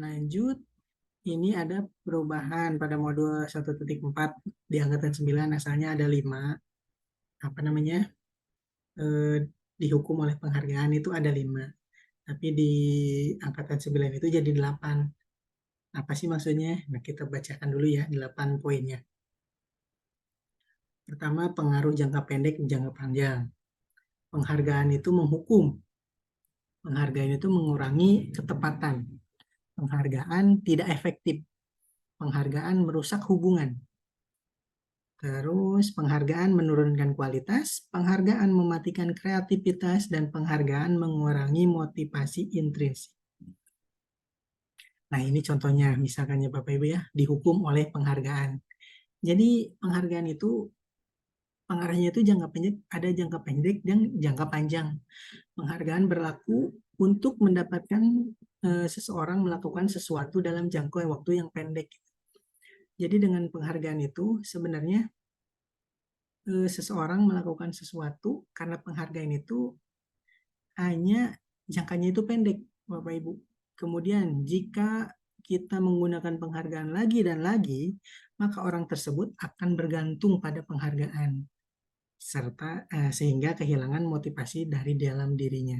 Lanjut, ini ada perubahan pada modul 1.4 di angkatan 9 asalnya ada 5 apa namanya eh, dihukum oleh penghargaan itu ada 5 tapi di angkatan 9 itu jadi 8. Apa sih maksudnya? Nah, kita bacakan dulu ya 8 poinnya. Pertama, pengaruh jangka pendek dan jangka panjang. Penghargaan itu menghukum. Penghargaan itu mengurangi ketepatan. Penghargaan tidak efektif. Penghargaan merusak hubungan. Terus penghargaan menurunkan kualitas, penghargaan mematikan kreativitas, dan penghargaan mengurangi motivasi intrinsik. Nah ini contohnya, misalkan ya Bapak Ibu ya, dihukum oleh penghargaan. Jadi penghargaan itu pengarahnya itu jangka pendek, ada jangka pendek dan jangka panjang. Penghargaan berlaku untuk mendapatkan seseorang melakukan sesuatu dalam jangka waktu yang pendek. Jadi dengan penghargaan itu sebenarnya seseorang melakukan sesuatu karena penghargaan itu hanya jangkanya itu pendek, Bapak Ibu. Kemudian jika kita menggunakan penghargaan lagi dan lagi, maka orang tersebut akan bergantung pada penghargaan serta sehingga kehilangan motivasi dari dalam dirinya.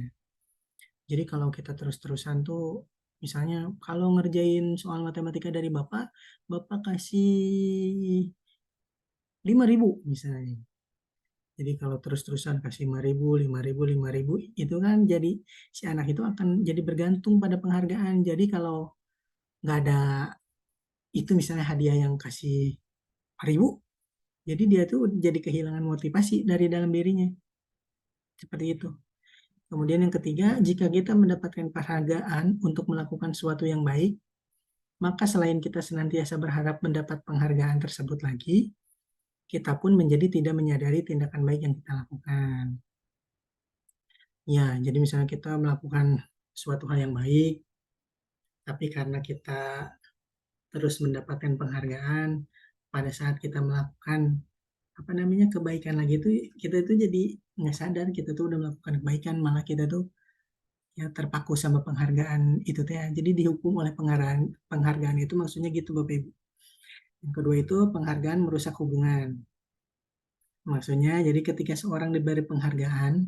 Jadi kalau kita terus-terusan tuh misalnya kalau ngerjain soal matematika dari Bapak, Bapak kasih 5.000 misalnya. Jadi kalau terus-terusan kasih 5.000, 5.000, 5.000, itu kan jadi si anak itu akan jadi bergantung pada penghargaan. Jadi kalau nggak ada itu misalnya hadiah yang kasih 1.000, jadi dia tuh jadi kehilangan motivasi dari dalam dirinya. Seperti itu. Kemudian yang ketiga, jika kita mendapatkan penghargaan untuk melakukan sesuatu yang baik, maka selain kita senantiasa berharap mendapat penghargaan tersebut lagi, kita pun menjadi tidak menyadari tindakan baik yang kita lakukan. Ya, jadi misalnya kita melakukan suatu hal yang baik, tapi karena kita terus mendapatkan penghargaan pada saat kita melakukan apa namanya kebaikan lagi itu kita itu jadi nggak sadar kita tuh udah melakukan kebaikan malah kita tuh ya terpaku sama penghargaan itu teh jadi dihukum oleh penghargaan itu maksudnya gitu Bapak Ibu. Yang kedua itu penghargaan merusak hubungan. Maksudnya jadi ketika seorang diberi penghargaan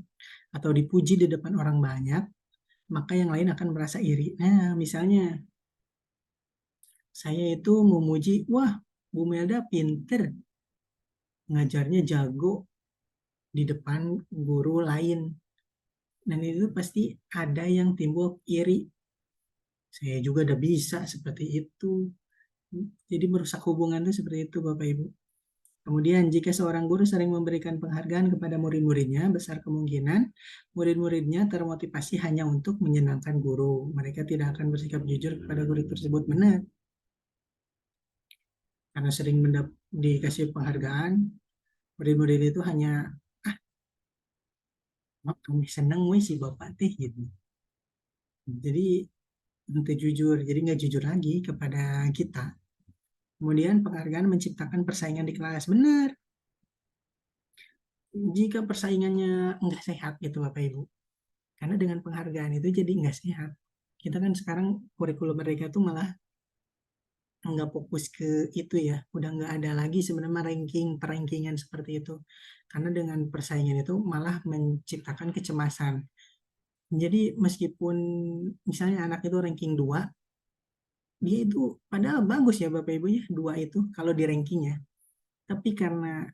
atau dipuji di depan orang banyak maka yang lain akan merasa iri. Nah, misalnya saya itu memuji, wah Bu Melda pinter, ngajarnya jago di depan guru lain. Dan itu pasti ada yang timbul iri. Saya juga udah bisa seperti itu. Jadi merusak hubungan itu seperti itu Bapak Ibu. Kemudian, jika seorang guru sering memberikan penghargaan kepada murid-muridnya, besar kemungkinan murid-muridnya termotivasi hanya untuk menyenangkan guru. Mereka tidak akan bersikap jujur kepada guru tersebut. Benar, karena sering dikasih penghargaan, murid-murid itu hanya, ah, kami seneng weh si bapak teh gitu. Jadi, untuk jujur, jadi nggak jujur lagi kepada kita. Kemudian, penghargaan menciptakan persaingan di kelas. Benar, jika persaingannya nggak sehat gitu Bapak Ibu. Karena dengan penghargaan itu jadi nggak sehat. Kita kan sekarang kurikulum mereka tuh malah nggak fokus ke itu ya. Udah nggak ada lagi sebenarnya rankingan seperti itu. Karena dengan persaingan itu malah menciptakan kecemasan. Jadi meskipun misalnya anak itu ranking 2, dia itu padahal bagus ya Bapak Ibu ya, 2 itu kalau di rankingnya. Tapi karena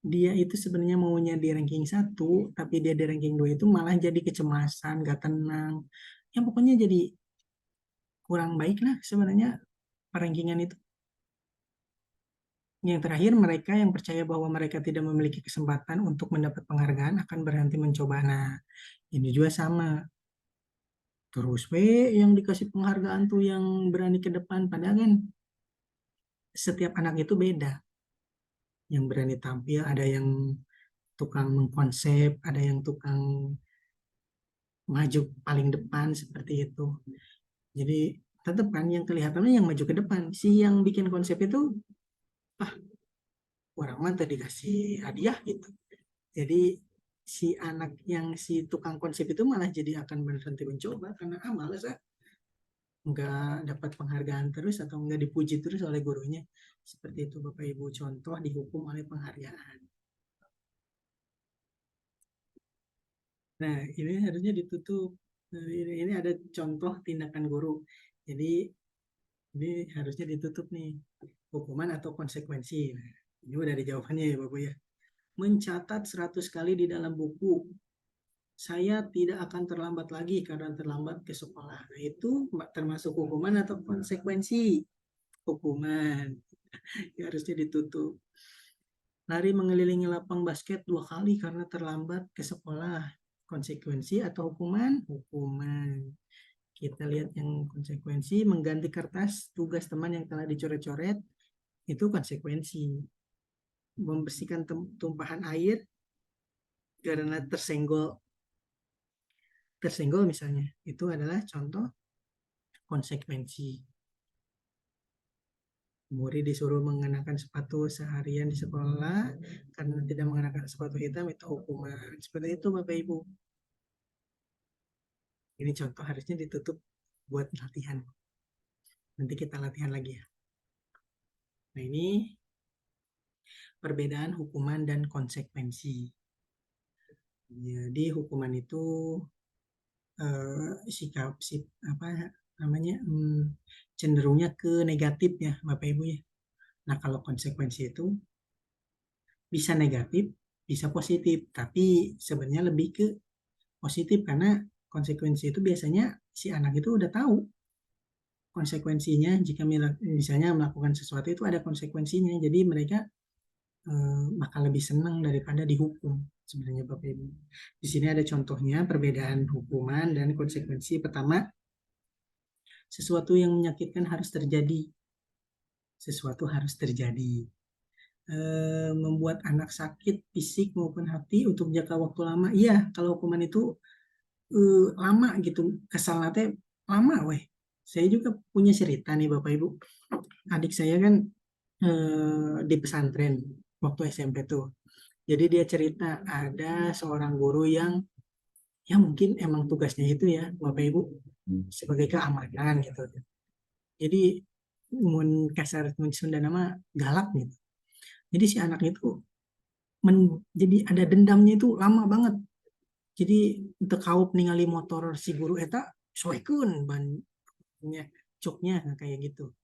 dia itu sebenarnya maunya di ranking 1, tapi dia di ranking 2 itu malah jadi kecemasan, gak tenang. Ya pokoknya jadi kurang baik lah sebenarnya rankingan itu. Yang terakhir, mereka yang percaya bahwa mereka tidak memiliki kesempatan untuk mendapat penghargaan akan berhenti mencoba. Nah, ini juga sama. Terus yang dikasih penghargaan tuh yang berani ke depan. Padahal kan setiap anak itu beda. Yang berani tampil, ada yang tukang mengkonsep, ada yang tukang maju paling depan seperti itu. Jadi tetap kan yang kelihatannya yang maju ke depan. Si yang bikin konsep itu, ah, orang mah tadi dikasih hadiah gitu. Jadi si anak yang si tukang konsep itu malah jadi akan berhenti mencoba karena males nggak dapat penghargaan terus atau nggak dipuji terus oleh gurunya. Seperti itu Bapak Ibu, contoh dihukum oleh penghargaan. Nah, ini harusnya ditutup. Nah, ini ada contoh tindakan guru. Jadi ini harusnya ditutup nih, hukuman atau konsekuensi. Nah, ini udah ada jawabannya ya Bapak ya. Mencatat 100 kali di dalam buku, saya tidak akan terlambat lagi karena terlambat ke sekolah. Nah, itu termasuk hukuman atau konsekuensi? Hukuman. Ya, harusnya ditutup. Lari mengelilingi lapang basket 2 kali karena terlambat ke sekolah. Konsekuensi atau hukuman? Hukuman. Kita lihat yang konsekuensi, mengganti kertas tugas teman yang telah dicoret-coret, itu konsekuensi. Membersihkan tumpahan air karena tersenggol misalnya, itu adalah contoh konsekuensi. Murid disuruh mengenakan sepatu seharian di sekolah karena tidak mengenakan sepatu hitam, itu hukuman. Seperti itu Bapak Ibu. Ini contoh harusnya ditutup buat latihan. Nanti kita latihan lagi ya. Nah, ini perbedaan hukuman dan konsekuensi. Jadi hukuman itu sikap apa namanya, cenderungnya ke negatif ya Bapak Ibu ya. Nah, kalau konsekuensi itu bisa negatif, bisa positif, tapi sebenarnya lebih ke positif karena konsekuensi itu biasanya si anak itu udah tahu konsekuensinya. Jika misalnya melakukan sesuatu itu ada konsekuensinya, jadi mereka bakal lebih senang daripada dihukum sebenarnya Bapak Ibu. Di sini ada contohnya perbedaan hukuman dan konsekuensi. Pertama, sesuatu yang menyakitkan harus terjadi. Sesuatu harus terjadi. Membuat anak sakit fisik maupun hati untuk jangka waktu lama. Iya, kalau hukuman itu lama gitu. Kesalnya lama weh. Saya juga punya cerita nih Bapak Ibu. Adik saya kan di pesantren waktu SMP tuh. Jadi dia cerita ada seorang guru yang ya mungkin emang tugasnya itu ya Bapak Ibu sebagai keamanan gitu. Jadi mun kasar mun Sunda nama galak gitu. Jadi si anak itu jadi ada dendamnya itu lama banget. Jadi untuk kaup ningali motor si guru eta soekeun bannya coknya nah, kayak gitu.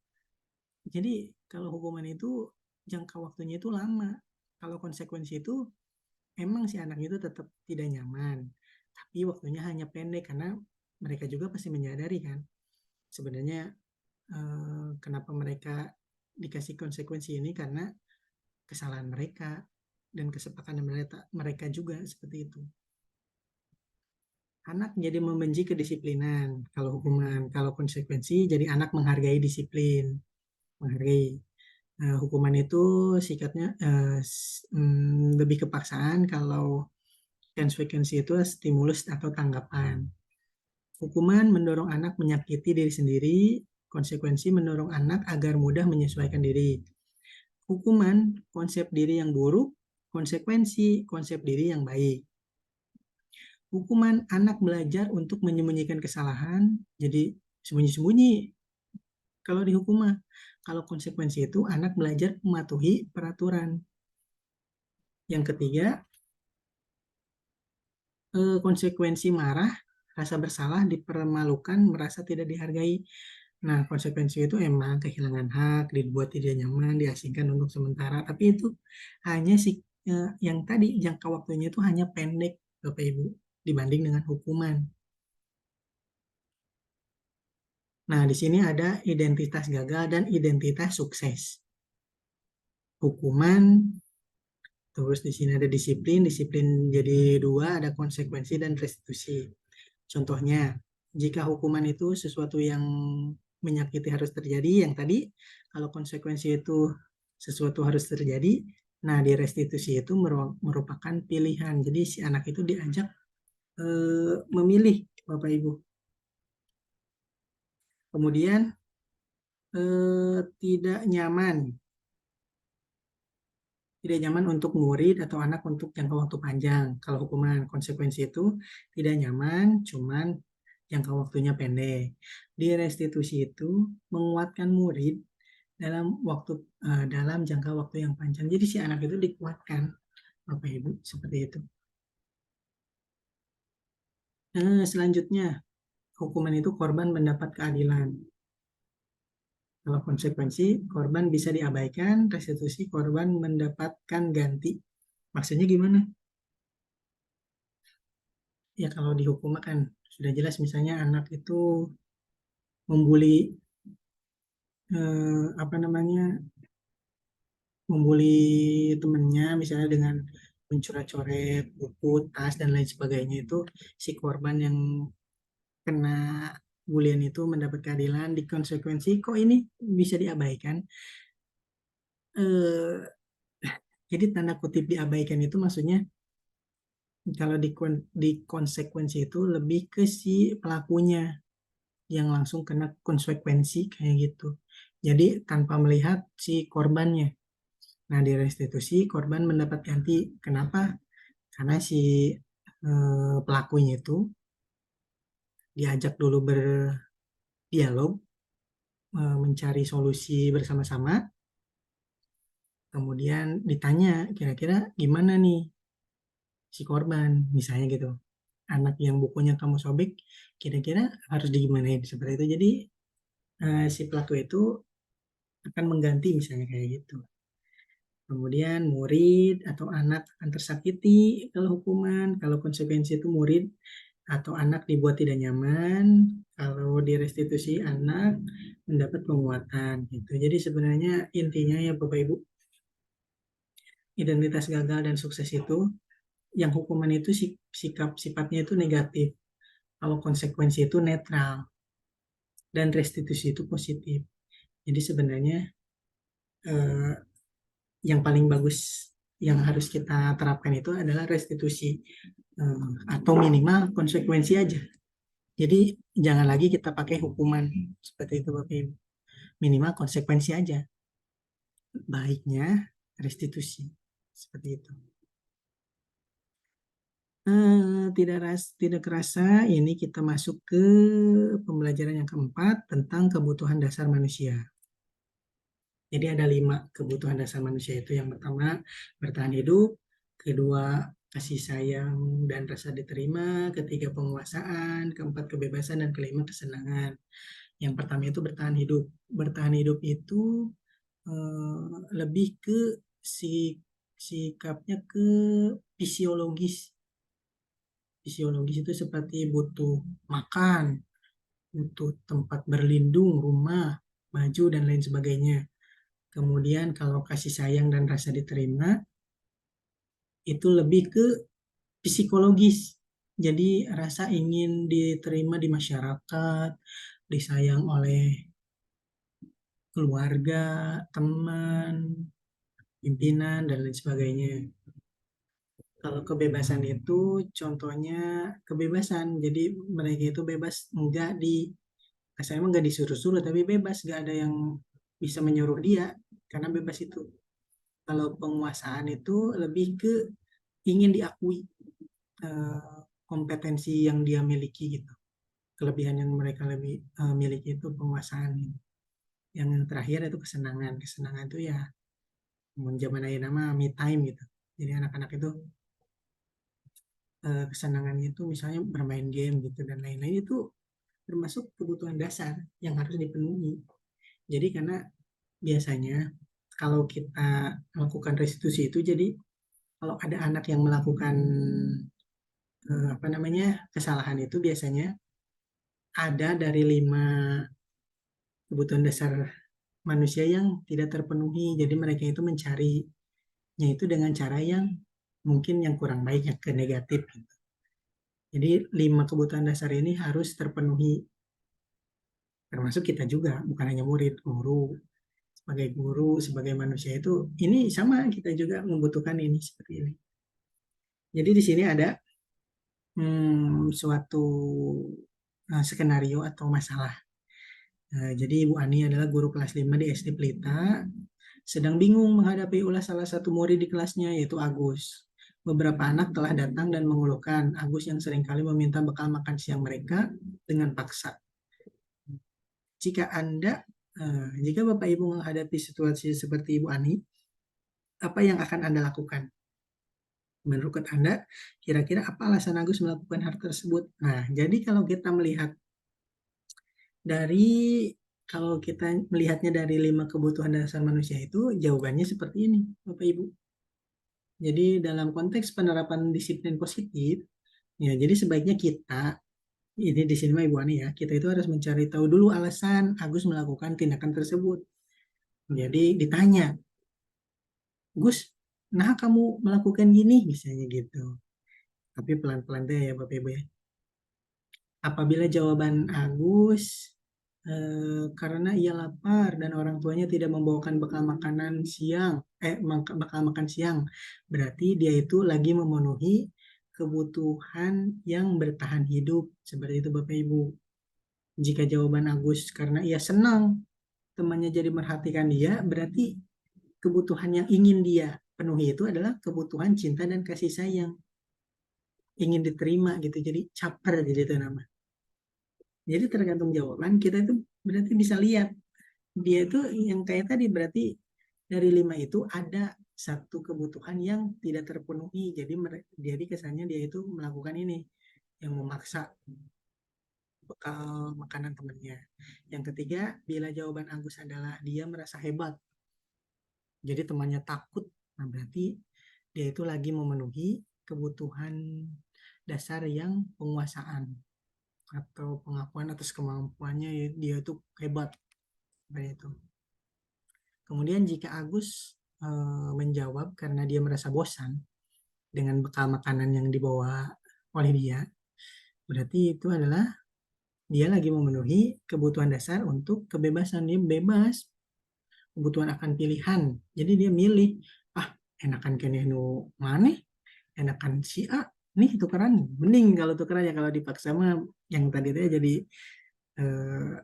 Jadi kalau hukuman itu jangka waktunya itu lama. Kalau konsekuensi itu emang si anak itu tetap tidak nyaman, tapi waktunya hanya pendek karena mereka juga pasti menyadari kan sebenarnya kenapa mereka dikasih konsekuensi ini karena kesalahan mereka dan kesepakatan mereka juga seperti itu. Anak jadi membenci kedisiplinan kalau hukuman, kalau konsekuensi jadi anak menghargai disiplin, menghargai. Hukuman itu sikapnya lebih kepaksaan, kalau konsekuensi itu stimulus atau tanggapan. Hukuman mendorong anak menyakiti diri sendiri, konsekuensi mendorong anak agar mudah menyesuaikan diri. Hukuman konsep diri yang buruk, konsekuensi konsep diri yang baik. Hukuman anak belajar untuk menyembunyikan kesalahan, jadi sembunyi-sembunyi kalau dihukum mah. Kalau konsekuensi itu anak belajar mematuhi peraturan. Yang ketiga, konsekuensi marah, rasa bersalah, dipermalukan, merasa tidak dihargai. Nah, konsekuensi itu emang kehilangan hak, dibuat tidak nyaman, diasingkan untuk sementara. Tapi itu hanya yang tadi jangka waktunya itu hanya pendek, Bapak Ibu, dibanding dengan hukuman. Nah, di sini ada identitas gagal dan identitas sukses. Hukuman, terus di sini ada disiplin, disiplin jadi dua, ada konsekuensi dan restitusi. Contohnya, jika hukuman itu sesuatu yang menyakiti harus terjadi, yang tadi kalau konsekuensi itu sesuatu harus terjadi, nah di restitusi itu merupakan pilihan. Jadi si anak itu diajak memilih, Bapak Ibu. Kemudian tidak nyaman. Tidak nyaman untuk murid atau anak untuk jangka waktu panjang. Kalau hukuman konsekuensi itu tidak nyaman, cuman jangka waktunya pendek. Di restitusi itu menguatkan murid dalam jangka waktu yang panjang. Jadi si anak itu dikuatkan, Bapak Ibu, seperti itu. Selanjutnya, hukuman itu korban mendapat keadilan. Kalau konsekuensi, korban bisa diabaikan, restitusi korban mendapatkan ganti. Maksudnya gimana? Ya kalau dihukum kan sudah jelas, misalnya anak itu membuli apa namanya, membuli temennya misalnya dengan mencoret-coret buku, tas dan lain sebagainya, itu si korban yang kena bulian itu mendapat keadilan. Di konsekuensi kok ini bisa diabaikan, eh, jadi tanda kutip diabaikan itu maksudnya kalau di konsekuensi itu lebih ke si pelakunya yang langsung kena konsekuensi kayak gitu. Jadi tanpa melihat si korbannya. Nah, di restitusi korban mendapat ganti. Kenapa? Karena si pelakunya itu diajak dulu berdialog, mencari solusi bersama-sama. Kemudian ditanya, kira-kira gimana nih si korban, misalnya gitu. Anak yang bukunya kamu sobek, kira-kira harus digimanain seperti itu. Jadi si pelaku itu akan mengganti misalnya kayak gitu. Kemudian murid atau anak akan tersakiti kalau hukuman, kalau konsekuensi itu murid atau anak dibuat tidak nyaman, kalau di restitusi anak mendapat penguatan gitu. Jadi sebenarnya intinya ya Bapak Ibu, identitas gagal dan sukses itu, yang hukuman itu sikap sifatnya itu negatif, kalau konsekuensi itu netral, dan restitusi itu positif. Jadi sebenarnya eh, yang paling bagus yang harus kita terapkan itu adalah restitusi, atau minimal konsekuensi aja. Jadi jangan lagi kita pakai hukuman seperti itu Bapak Ibu. Minimal konsekuensi aja. Baiknya restitusi. Seperti itu. Tidak kerasa ini kita masuk ke pembelajaran yang keempat tentang kebutuhan dasar manusia. Jadi ada 5 kebutuhan dasar manusia itu. Yang pertama, bertahan hidup. Kedua, kasih sayang dan rasa diterima. Ketiga, penguasaan. Keempat, kebebasan. Dan kelima, kesenangan. Yang pertama itu bertahan hidup. Bertahan hidup itu lebih ke sikapnya ke fisiologis. Fisiologis itu seperti butuh makan, butuh tempat berlindung, rumah, baju, dan lain sebagainya. Kemudian kalau kasih sayang dan rasa diterima itu lebih ke psikologis. Jadi rasa ingin diterima di masyarakat, disayang oleh keluarga, teman, pimpinan, dan lain sebagainya. Kalau kebebasan itu contohnya kebebasan. Jadi mereka itu bebas, enggak saya emang nggak disuruh-suruh, tapi bebas, nggak ada yang bisa menyuruh dia, karena bebas itu. Kalau penguasaan itu lebih ke ingin diakui kompetensi yang dia miliki gitu. Kelebihan yang mereka lebih miliki itu penguasaan gitu. Yang terakhir itu kesenangan. Kesenangan itu ya zaman aja nama me time gitu. Jadi anak-anak itu kesenangannya itu misalnya bermain game gitu dan lain-lain, itu termasuk kebutuhan dasar yang harus dipenuhi. Jadi karena biasanya kalau kita melakukan restitusi itu, jadi kalau ada anak yang melakukan apa namanya kesalahan itu, biasanya ada dari 5 kebutuhan dasar manusia yang tidak terpenuhi. Jadi mereka itu mencarinya itu dengan cara yang mungkin yang kurang baik, yang ke negatif gitu. Jadi 5 kebutuhan dasar ini harus terpenuhi, termasuk kita juga, bukan hanya murid, guru sebagai manusia itu ini sama, kita juga membutuhkan ini seperti ini. Jadi di sini ada suatu skenario atau masalah. Jadi Ibu Ani adalah guru kelas 5 di SD Pelita, sedang bingung menghadapi ulah salah satu murid di kelasnya, yaitu Agus. Beberapa anak telah datang dan mengeluhkan Agus yang seringkali meminta bekal makan siang mereka dengan paksa. Jika Bapak Ibu menghadapi situasi seperti Ibu Ani, apa yang akan Anda lakukan? Menurut Anda, kira-kira apa alasan Agus melakukan hal tersebut? Nah, jadi kalau kita melihatnya dari 5 kebutuhan dasar manusia itu, jawabannya seperti ini, Bapak Ibu. Jadi dalam konteks penerapan disiplin positif, ya jadi sebaiknya kita, ini di sini Ibu Ani ya, kita itu harus mencari tahu dulu alasan Agus melakukan tindakan tersebut. Jadi ditanya, Gus, nah kamu melakukan gini, misalnya gitu. Tapi pelan-pelan deh ya Bapak Ibu ya. Apabila jawaban Agus karena ia lapar dan orang tuanya tidak membawakan bekal makan siang, berarti dia itu lagi memenuhi kebutuhan yang bertahan hidup, seperti itu Bapak Ibu. Jika jawaban Agus karena ia senang temannya jadi merhatikan dia, berarti kebutuhan yang ingin dia penuhi itu adalah kebutuhan cinta dan kasih sayang, ingin diterima gitu, jadi caper jadi itu nama. Jadi tergantung jawaban kita itu berarti bisa lihat dia itu yang kayak tadi, berarti dari 5 itu ada satu kebutuhan yang tidak terpenuhi. Jadi kesannya dia itu melakukan ini, yang memaksa bekal makanan temannya. Yang ketiga, bila jawaban Agus adalah dia merasa hebat, jadi temannya takut, nah berarti dia itu lagi memenuhi kebutuhan dasar yang penguasaan atau pengakuan atas kemampuannya, dia itu hebat, seperti itu. Kemudian jika Agus menjawab karena dia merasa bosan dengan bekal makanan yang dibawa oleh dia, berarti itu adalah dia lagi memenuhi kebutuhan dasar untuk kebebasan. Dia bebas, kebutuhan akan pilihan. Jadi dia milih, enakan kene nu mana, enakan si A, nih tukeran. Mending kalau tukeran ya, kalau dipaksa mah yang tadi itu jadi eh,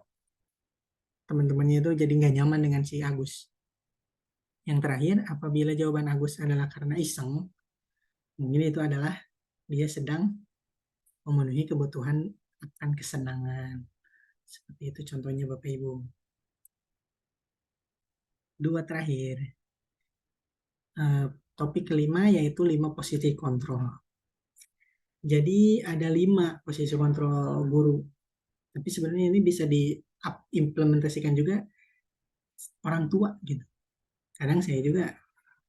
teman-temannya itu jadi nggak nyaman dengan si Agus. Yang terakhir, apabila jawaban Agus adalah karena iseng, mungkin itu adalah dia sedang memenuhi kebutuhan akan kesenangan. Seperti itu contohnya Bapak Ibu. Dua terakhir. Topik kelima yaitu 5 posisi kontrol. Jadi ada 5 posisi kontrol guru. Tapi sebenarnya ini bisa diimplementasikan juga orang tua gitu. Kadang saya juga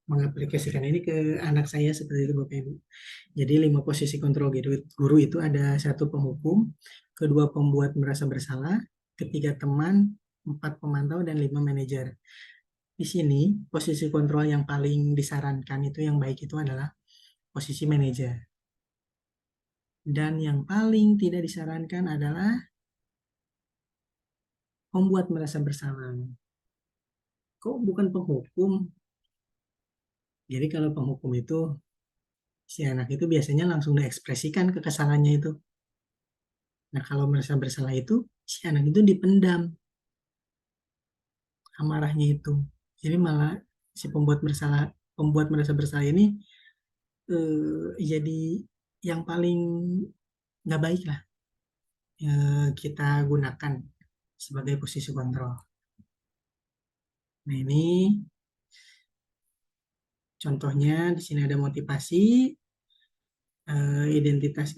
mengaplikasikan ini ke anak saya seperti itu Bapak Ibu. Jadi 5 posisi kontrol guru itu ada: 1 penghukum, 2 pembuat merasa bersalah, 3 teman, 4 pemantau, dan 5 manajer. Di sini posisi kontrol yang paling disarankan itu yang baik itu adalah posisi manajer. Dan yang paling tidak disarankan adalah membuat merasa bersalah. Kok bukan penghukum? Jadi kalau penghukum itu si anak itu biasanya langsung diekspresikan kekesalannya itu. Nah, kalau merasa bersalah itu si anak itu dipendam amarahnya itu. Jadi malah si pembuat merasa bersalah ini jadi yang paling nggak baik lah kita gunakan sebagai posisi kontrol. Nah, ini contohnya di sini ada motivasi, identitas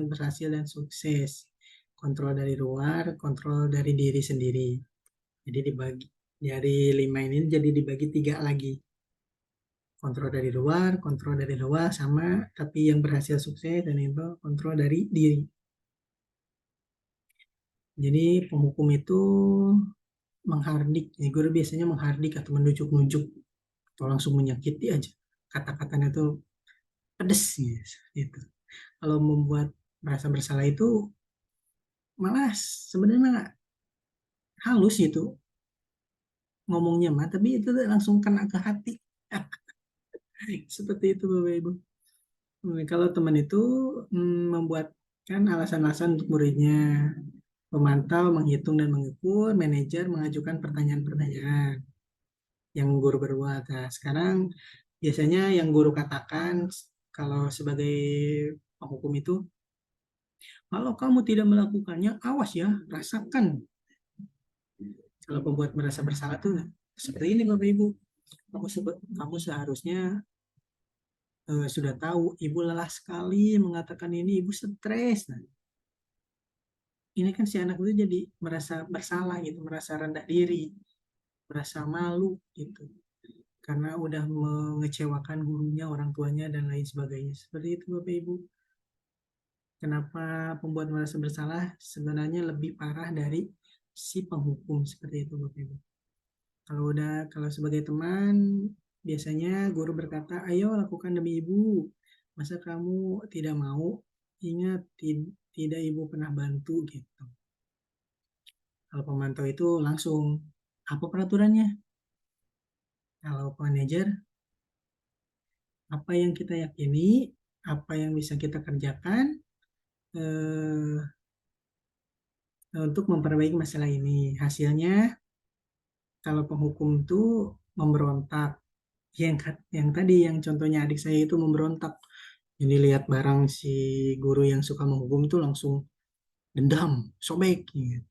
berhasil dan sukses, kontrol dari luar, kontrol dari diri sendiri. Jadi dibagi dari 5 ini jadi dibagi 3 lagi. Kontrol dari luar sama, tapi yang berhasil sukses dan itu kontrol dari diri. Jadi penghukum itu menghardik, ya, guru biasanya menghardik atau menunjuk-nunjuk atau langsung menyakiti aja. Kata-katanya itu pedes gitu. Kalau membuat merasa bersalah itu malah sebenarnya halus gitu ngomongnya mah, tapi itu langsung kena ke hati. Seperti itu Bapak Ibu. Kalau teman itu membuatkan alasan-alasan untuk muridnya, pemantau menghitung dan mengukur, manajer mengajukan pertanyaan-pertanyaan yang guru berbuat. Nah, sekarang biasanya yang guru katakan kalau sebagai penghukum itu, kalau kamu tidak melakukannya, awas ya, rasakan. Kalau pembuat merasa bersalah tuh seperti ini Bapak Ibu. Kamu seharusnya sudah tahu ibu lelah sekali mengatakan ini, ibu stres. Nah, ini kan si anak itu jadi merasa bersalah gitu, merasa rendah diri, merasa malu gitu. Karena udah mengecewakan gurunya, orang tuanya, dan lain sebagainya. Seperti itu Bapak Ibu. Kenapa pembuat merasa bersalah sebenarnya lebih parah dari si penghukum, seperti itu Bapak Ibu. Kalau sebagai teman, biasanya guru berkata, ayo lakukan demi ibu. Masa kamu tidak mau? Ingat, tidak ibu pernah bantu gitu. Kalau pemantau itu langsung, apa peraturannya? Kalau manajer, apa yang kita yakini, apa yang bisa kita kerjakan eh, untuk memperbaiki masalah ini. Hasilnya, kalau penghukum itu memberontak, yang tadi yang contohnya adik saya itu memberontak. Jadi lihat barang si guru yang suka menghukum itu langsung dendam, sobek gitu.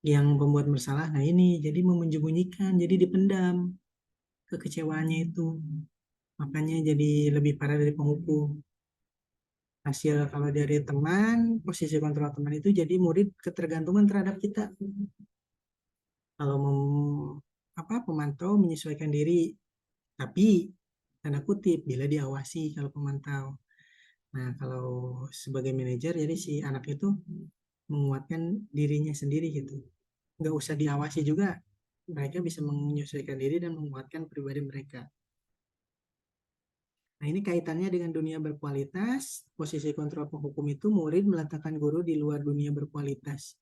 Yang pembuat bersalah, nah ini jadi menyembunyikan, jadi dipendam kekecewaannya itu. Makanya jadi lebih parah dari penghukum. Hasil kalau dari teman, posisi kontrol teman itu jadi murid ketergantungan terhadap kita. Kalau pemantau menyesuaikan diri, tapi tanda kutip bila diawasi kalau pemantau. Nah, kalau sebagai manajer, jadi si anak itu menguatkan dirinya sendiri gitu. Nggak usah diawasi juga, mereka bisa menyesuaikan diri dan menguatkan pribadi mereka. Nah, ini kaitannya dengan dunia berkualitas. Posisi kontrol penghukum itu murid meletakkan guru di luar dunia berkualitas.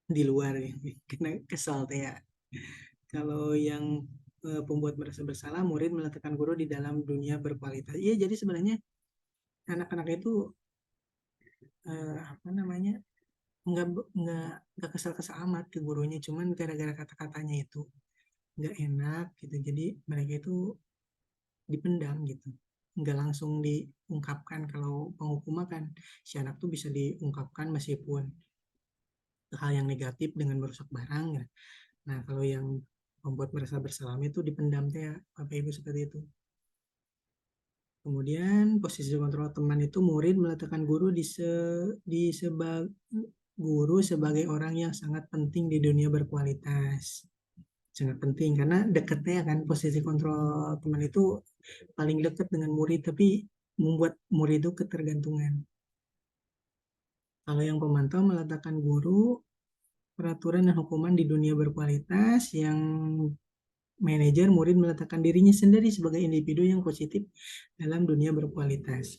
Di luar ya, karena kesal ya. Kalau yang pembuat merasa bersalah, murid meletakkan guru di dalam dunia berkualitas. Iya, jadi sebenarnya anak-anak itu apa namanya nggak nggak nggak kesal-kesal amat ke gurunya, cuman gara-gara kata-katanya itu nggak enak gitu, jadi mereka itu dipendam gitu, nggak langsung diungkapkan. Kalau penghukuman kan si anak tuh bisa diungkapkan meskipun hal yang negatif dengan merusak barang ya. Nah, kalau yang membuat merasa bersalah itu dipendam ya Bapak Ibu, seperti itu. Kemudian posisi kontrol teman itu murid meletakkan di guru sebagai orang yang sangat penting di dunia berkualitas. Sangat penting karena dekatnya kan, posisi kontrol teman itu paling dekat dengan murid, tapi membuat murid itu ketergantungan. Kalau yang pemantau meletakkan guru peraturan dan hukuman di dunia berkualitas yang manajer murid meletakkan dirinya sendiri sebagai individu yang positif dalam dunia berkualitas.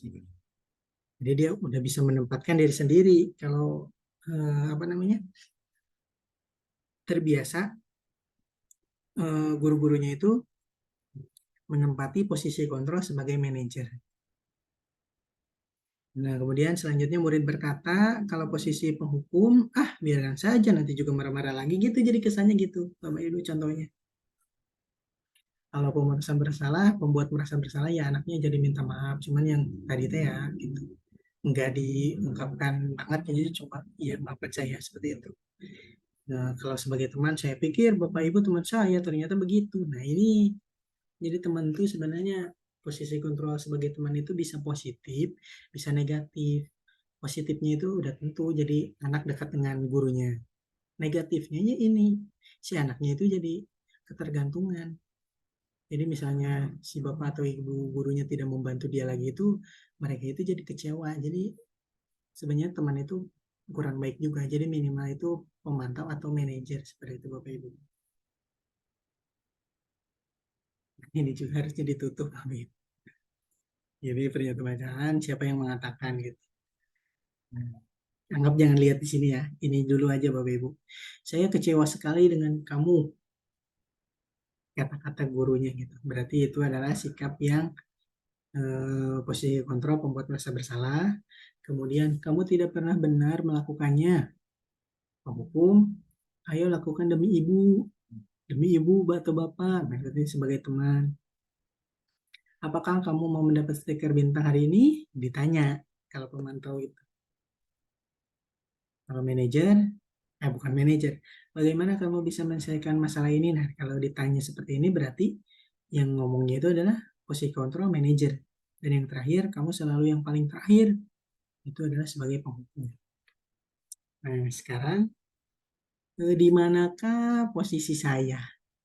Jadi dia udah bisa menempatkan diri sendiri. Kalau apa namanya, terbiasa guru-gurunya itu menempati posisi kontrol sebagai manajer. Nah, kemudian selanjutnya murid berkata, kalau posisi penghukum, biarkan saja nanti juga marah-marah lagi gitu, jadi kesannya gitu. Bapak Ibu contohnya. Kalau merasa bersalah, pembuat merasa bersalah ya anaknya jadi minta maaf. Cuman yang tadi teh ya gitu. Nggak diungkapkan banget, jadi coba ya maafkan saya seperti itu. Nah, kalau sebagai teman, saya pikir Bapak Ibu teman saya, ternyata begitu. Nah, ini jadi teman itu sebenarnya posisi kontrol sebagai teman itu bisa positif, bisa negatif. Positifnya itu udah tentu jadi anak dekat dengan gurunya. Negatifnya ya ini, si anaknya itu jadi ketergantungan. Jadi misalnya si bapak atau ibu gurunya tidak membantu dia lagi itu, mereka itu jadi kecewa. Jadi sebenarnya teman itu kurang baik juga. Jadi minimal itu pemantau atau manajer seperti itu Bapak Ibu. Ini juga harusnya ditutup Bapak Ibu. Jadi pernyataan bacaan siapa yang mengatakan gitu. Nah, anggap jangan lihat di sini ya. Ini dulu aja Bapak Ibu. Saya kecewa sekali dengan kamu, kata-kata gurunya gitu. Berarti itu adalah sikap yang posisi kontrol pembuat merasa bersalah. Kemudian kamu tidak pernah benar melakukannya. Penghukum, ayo lakukan demi ibu atau bapak. Berarti sebagai teman. Apakah kamu mau mendapat stiker bintang hari ini? Ditanya kalau pemantau itu. Kalau manajer, bukan manajer. Bagaimana kamu bisa menyelesaikan masalah ini? Nah, kalau ditanya seperti ini berarti yang ngomongnya itu adalah posisi kontrol manajer. Dan yang terakhir, kamu selalu yang paling terakhir. Itu adalah sebagai penghukum. Nah, sekarang di manakah posisi saya?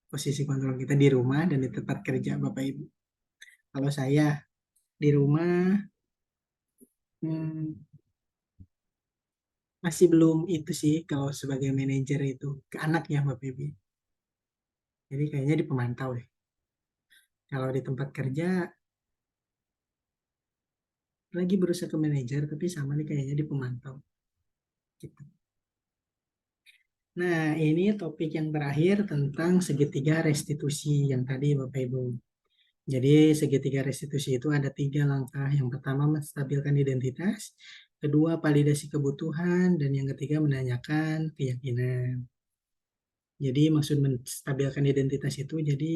Posisi kontrol kita di rumah dan di tempat kerja Bapak Ibu. Kalau saya di rumah hmm, masih belum itu sih kalau sebagai manajer itu ke anaknya Bapak Ibu. Jadi kayaknya di pemantau deh. Kalau di tempat kerja lagi berusaha ke manajer tapi sama nih kayaknya di pemantau. Gitu. Nah, ini topik yang terakhir tentang segitiga restitusi yang tadi Bapak Ibu. Jadi segitiga restitusi itu ada 3 langkah. Yang pertama menstabilkan identitas, kedua validasi kebutuhan, dan yang ketiga menanyakan keyakinan. Jadi maksud menstabilkan identitas itu jadi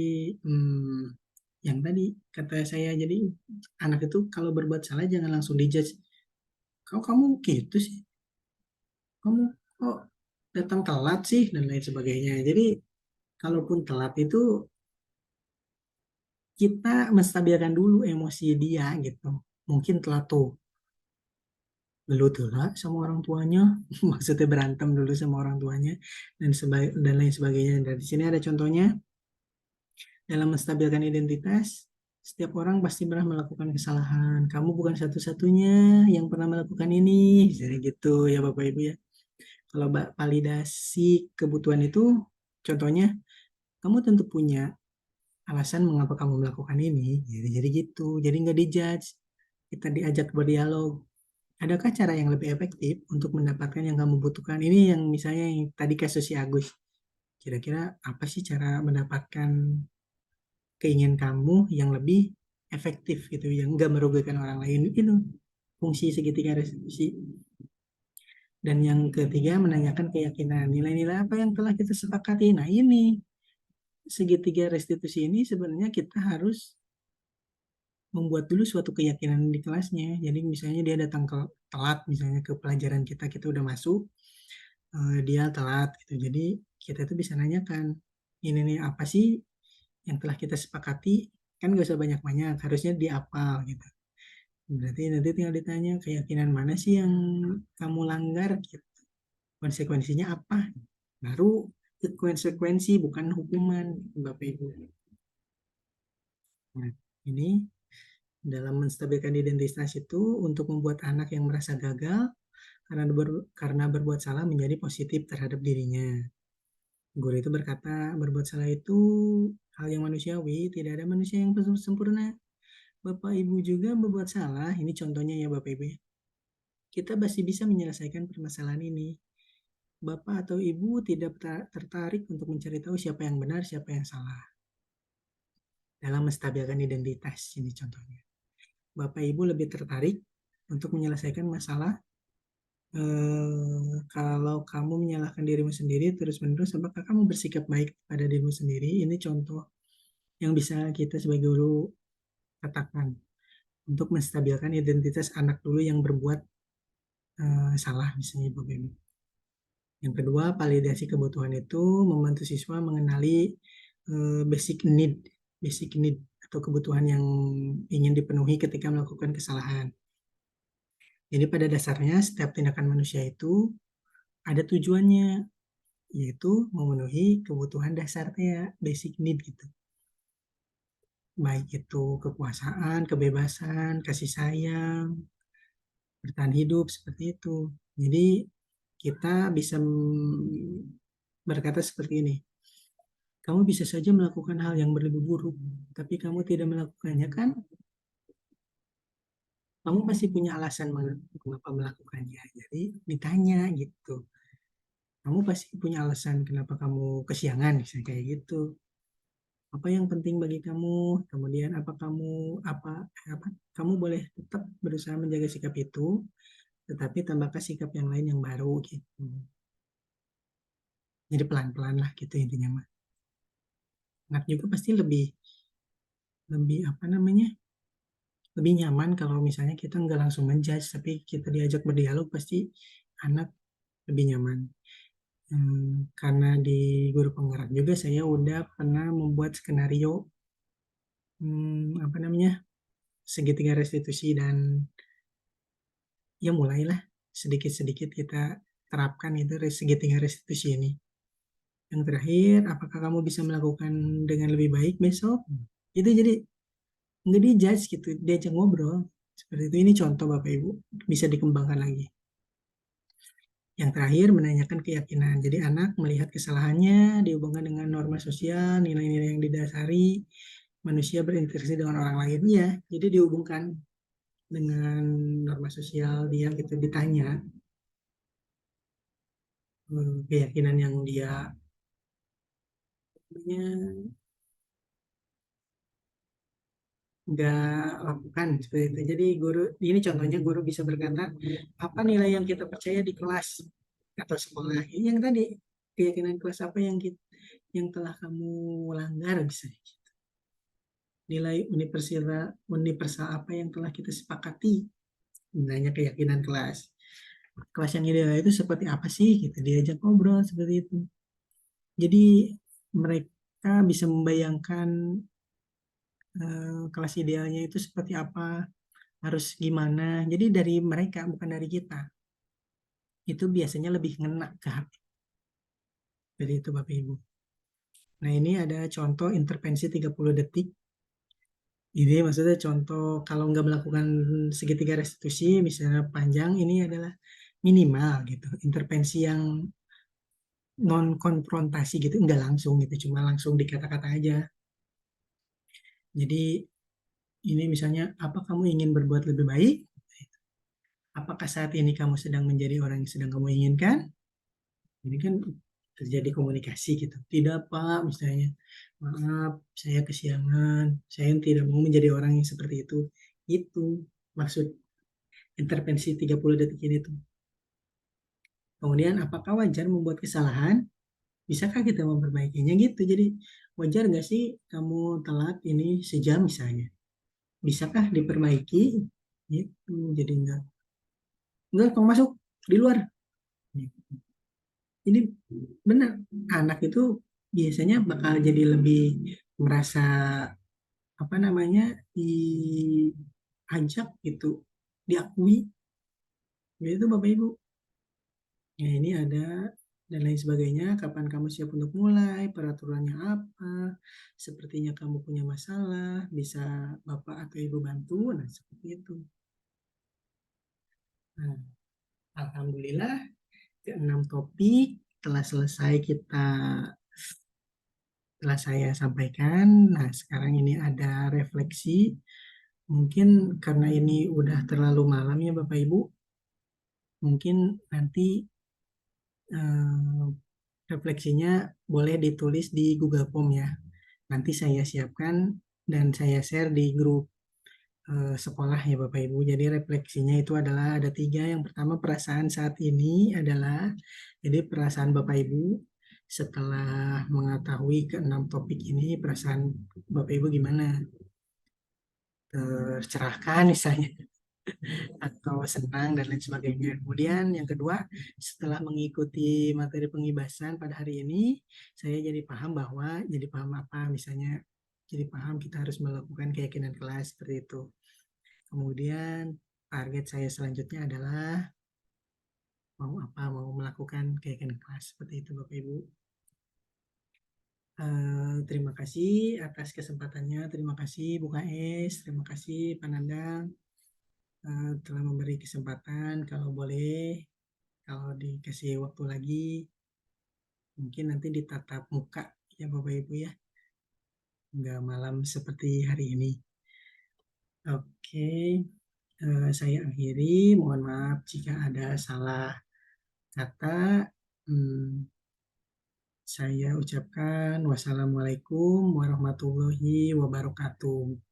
yang tadi kata saya, jadi anak itu kalau berbuat salah jangan langsung dijudge. Kamu gitu sih, kamu kok datang telat sih dan lain sebagainya. Jadi kalaupun telat itu kita menstabilkan dulu emosi dia gitu. Mungkin telat tuh gelut lah sama orang tuanya, maksudnya berantem dulu sama orang tuanya dan lain sebagainya. Dan di sini ada contohnya dalam menstabilkan identitas. Setiap orang pasti pernah melakukan kesalahan. Kamu bukan satu-satunya yang pernah melakukan ini. Jadi gitu ya Bapak Ibu ya. Kalau validasi kebutuhan itu, contohnya, kamu tentu punya alasan mengapa kamu melakukan ini. Jadi gitu. Jadi nggak dijudge. Kita diajak berdialog. Adakah cara yang lebih efektif untuk mendapatkan yang kamu butuhkan? Ini yang misalnya yang tadi kasus si Agus. Kira-kira apa sih cara mendapatkan keinginan kamu yang lebih efektif gitu, yang nggak merugikan orang lain itu fungsi segitiga restitusi. Dan yang ketiga menanyakan keyakinan nilai-nilai apa yang telah kita sepakati. Nah ini segitiga restitusi ini sebenarnya kita harus membuat dulu suatu keyakinan di kelasnya. Jadi misalnya dia datang ke telat misalnya ke pelajaran kita udah masuk, dia telat gitu. Jadi kita tuh bisa nanyakan ini nih apa sih yang telah kita sepakati, kan gak usah banyak-banyak, harusnya diapal gitu. Berarti nanti tinggal ditanya keyakinan mana sih yang kamu langgar gitu. Konsekuensinya apa? Baru ke konsekuensi bukan hukuman Bapak Ibu. Nah, ini dalam menstabilkan identitas itu untuk membuat anak yang merasa gagal, karena berbuat salah menjadi positif terhadap dirinya. Guru itu berkata, berbuat salah itu hal yang manusiawi, tidak ada manusia yang sempurna. Bapak Ibu juga berbuat salah, ini contohnya ya Bapak Ibu. Kita masih bisa menyelesaikan permasalahan ini. Bapak atau Ibu tidak tertarik untuk mencari tahu siapa yang benar, siapa yang salah. Dalam menstabilkan identitas, ini contohnya. Bapak Ibu lebih tertarik untuk menyelesaikan masalah kalau kamu menyalahkan dirimu sendiri terus-menerus, apakah kamu bersikap baik pada dirimu sendiri? Ini contoh yang bisa kita sebagai guru katakan untuk menstabilkan identitas anak dulu yang berbuat salah, misalnya Bapak Ibu. Yang kedua, validasi kebutuhan itu membantu siswa mengenali basic need atau kebutuhan yang ingin dipenuhi ketika melakukan kesalahan. Jadi pada dasarnya setiap tindakan manusia itu ada tujuannya, yaitu memenuhi kebutuhan dasarnya, basic need gitu. Baik itu kekuasaan, kebebasan, kasih sayang, bertahan hidup, seperti itu. Jadi kita bisa berkata seperti ini, kamu bisa saja melakukan hal yang berlebih buruk, tapi kamu tidak melakukannya kan? Kamu pasti punya alasan mengapa melakukannya. Jadi ditanya gitu. Kamu pasti punya alasan kenapa kamu kesiangan, misalnya kayak gitu. Apa yang penting bagi kamu? Kemudian apa kamu boleh tetap berusaha menjaga sikap itu, tetapi tambahkan sikap yang lain yang baru gitu. Jadi pelan-pelan lah gitu intinya mah. Anak juga pasti lebih lebih apa namanya? Lebih nyaman kalau misalnya kita nggak langsung menjudge, tapi kita diajak berdialog, pasti anak lebih nyaman. Karena di guru penggerak juga saya udah pernah membuat skenario apa namanya segitiga restitusi, dan ya mulailah sedikit-sedikit kita terapkan itu segitiga restitusi ini. Yang terakhir, apakah kamu bisa melakukan dengan lebih baik besok? Itu jadi nggak dijudge gitu, diajak ngobrol. Seperti itu, ini contoh Bapak Ibu, bisa dikembangkan lagi. Yang terakhir, menanyakan keyakinan. Jadi anak melihat kesalahannya dihubungkan dengan norma sosial, nilai-nilai yang didasari, manusia berinteraksi dengan orang lain. Ya, jadi dihubungkan dengan norma sosial dia gitu, ditanya keyakinan yang dia punya nggak lakukan seperti itu. Jadi guru ini contohnya, guru bisa berkata apa nilai yang kita percaya di kelas atau sekolah. Ini yang tadi keyakinan kelas apa yang telah kamu langgar, bisa nilai universal apa yang telah kita sepakati, nilainya keyakinan kelas yang ideal itu seperti apa sih, gitu diajak ngobrol seperti itu. Jadi mereka bisa membayangkan kelas idealnya itu seperti apa, harus gimana. Jadi dari mereka, bukan dari kita. Itu biasanya lebih ngena ke hati. Jadi itu Bapak Ibu. Nah ini ada contoh intervensi 30 detik. Ini maksudnya contoh kalau nggak melakukan segitiga restitusi, misalnya panjang, ini adalah minimal gitu. Intervensi yang non konfrontasi gitu, nggak langsung gitu, cuma langsung di kata-kata aja. Jadi ini misalnya, apa kamu ingin berbuat lebih baik? Apakah saat ini kamu sedang menjadi orang yang sedang kamu inginkan? Ini kan terjadi komunikasi gitu. Tidak Pak, misalnya, maaf saya kesiangan, saya tidak mau menjadi orang yang seperti itu. Itu maksud intervensi 30 detik ini tuh. Kemudian apakah wajar membuat kesalahan? Bisakah kita memperbaikinya gitu? Jadi wajar nggak sih kamu telat ini sejam misalnya? Bisakah diperbaiki? Gitu. Jadi enggak kamu masuk di luar. Ini benar, anak itu biasanya bakal jadi lebih merasa apa namanya diajak gitu, diakui. Itu Bapak Ibu. Ya ini ada dan lain sebagainya. Kapan kamu siap untuk mulai? Peraturannya apa? Sepertinya kamu punya masalah, bisa Bapak atau Ibu bantu. Nah seperti itu. Nah, Alhamdulillah, keenam topik telah selesai telah saya sampaikan. Nah, sekarang ini ada refleksi. Mungkin karena ini udah terlalu malam ya Bapak Ibu, mungkin nanti eh, refleksinya boleh ditulis di Google Form ya. Nanti saya siapkan dan saya share di grup sekolah ya Bapak Ibu. Jadi refleksinya itu adalah ada tiga. Yang pertama perasaan saat ini adalah, jadi perasaan Bapak Ibu setelah mengetahui keenam topik ini, perasaan Bapak Ibu gimana? Tercerahkan misalnya, atau senang dan lain sebagainya. Kemudian yang kedua, setelah mengikuti materi pengibasan pada hari ini, saya jadi paham apa misalnya, jadi paham kita harus melakukan keyakinan kelas seperti itu. Kemudian target saya selanjutnya adalah mau melakukan keyakinan kelas seperti itu Bapak Ibu. Terima kasih atas kesempatannya, terima kasih Bu KS, terima kasih Pak Nandang telah memberi kesempatan. Kalau boleh, kalau dikasih waktu lagi, mungkin nanti ditatap muka ya Bapak Ibu ya, nggak malam seperti hari ini. Oke, saya akhiri. Mohon maaf jika ada salah kata. Hmm, saya ucapkan wassalamualaikum warahmatullahi wabarakatuh.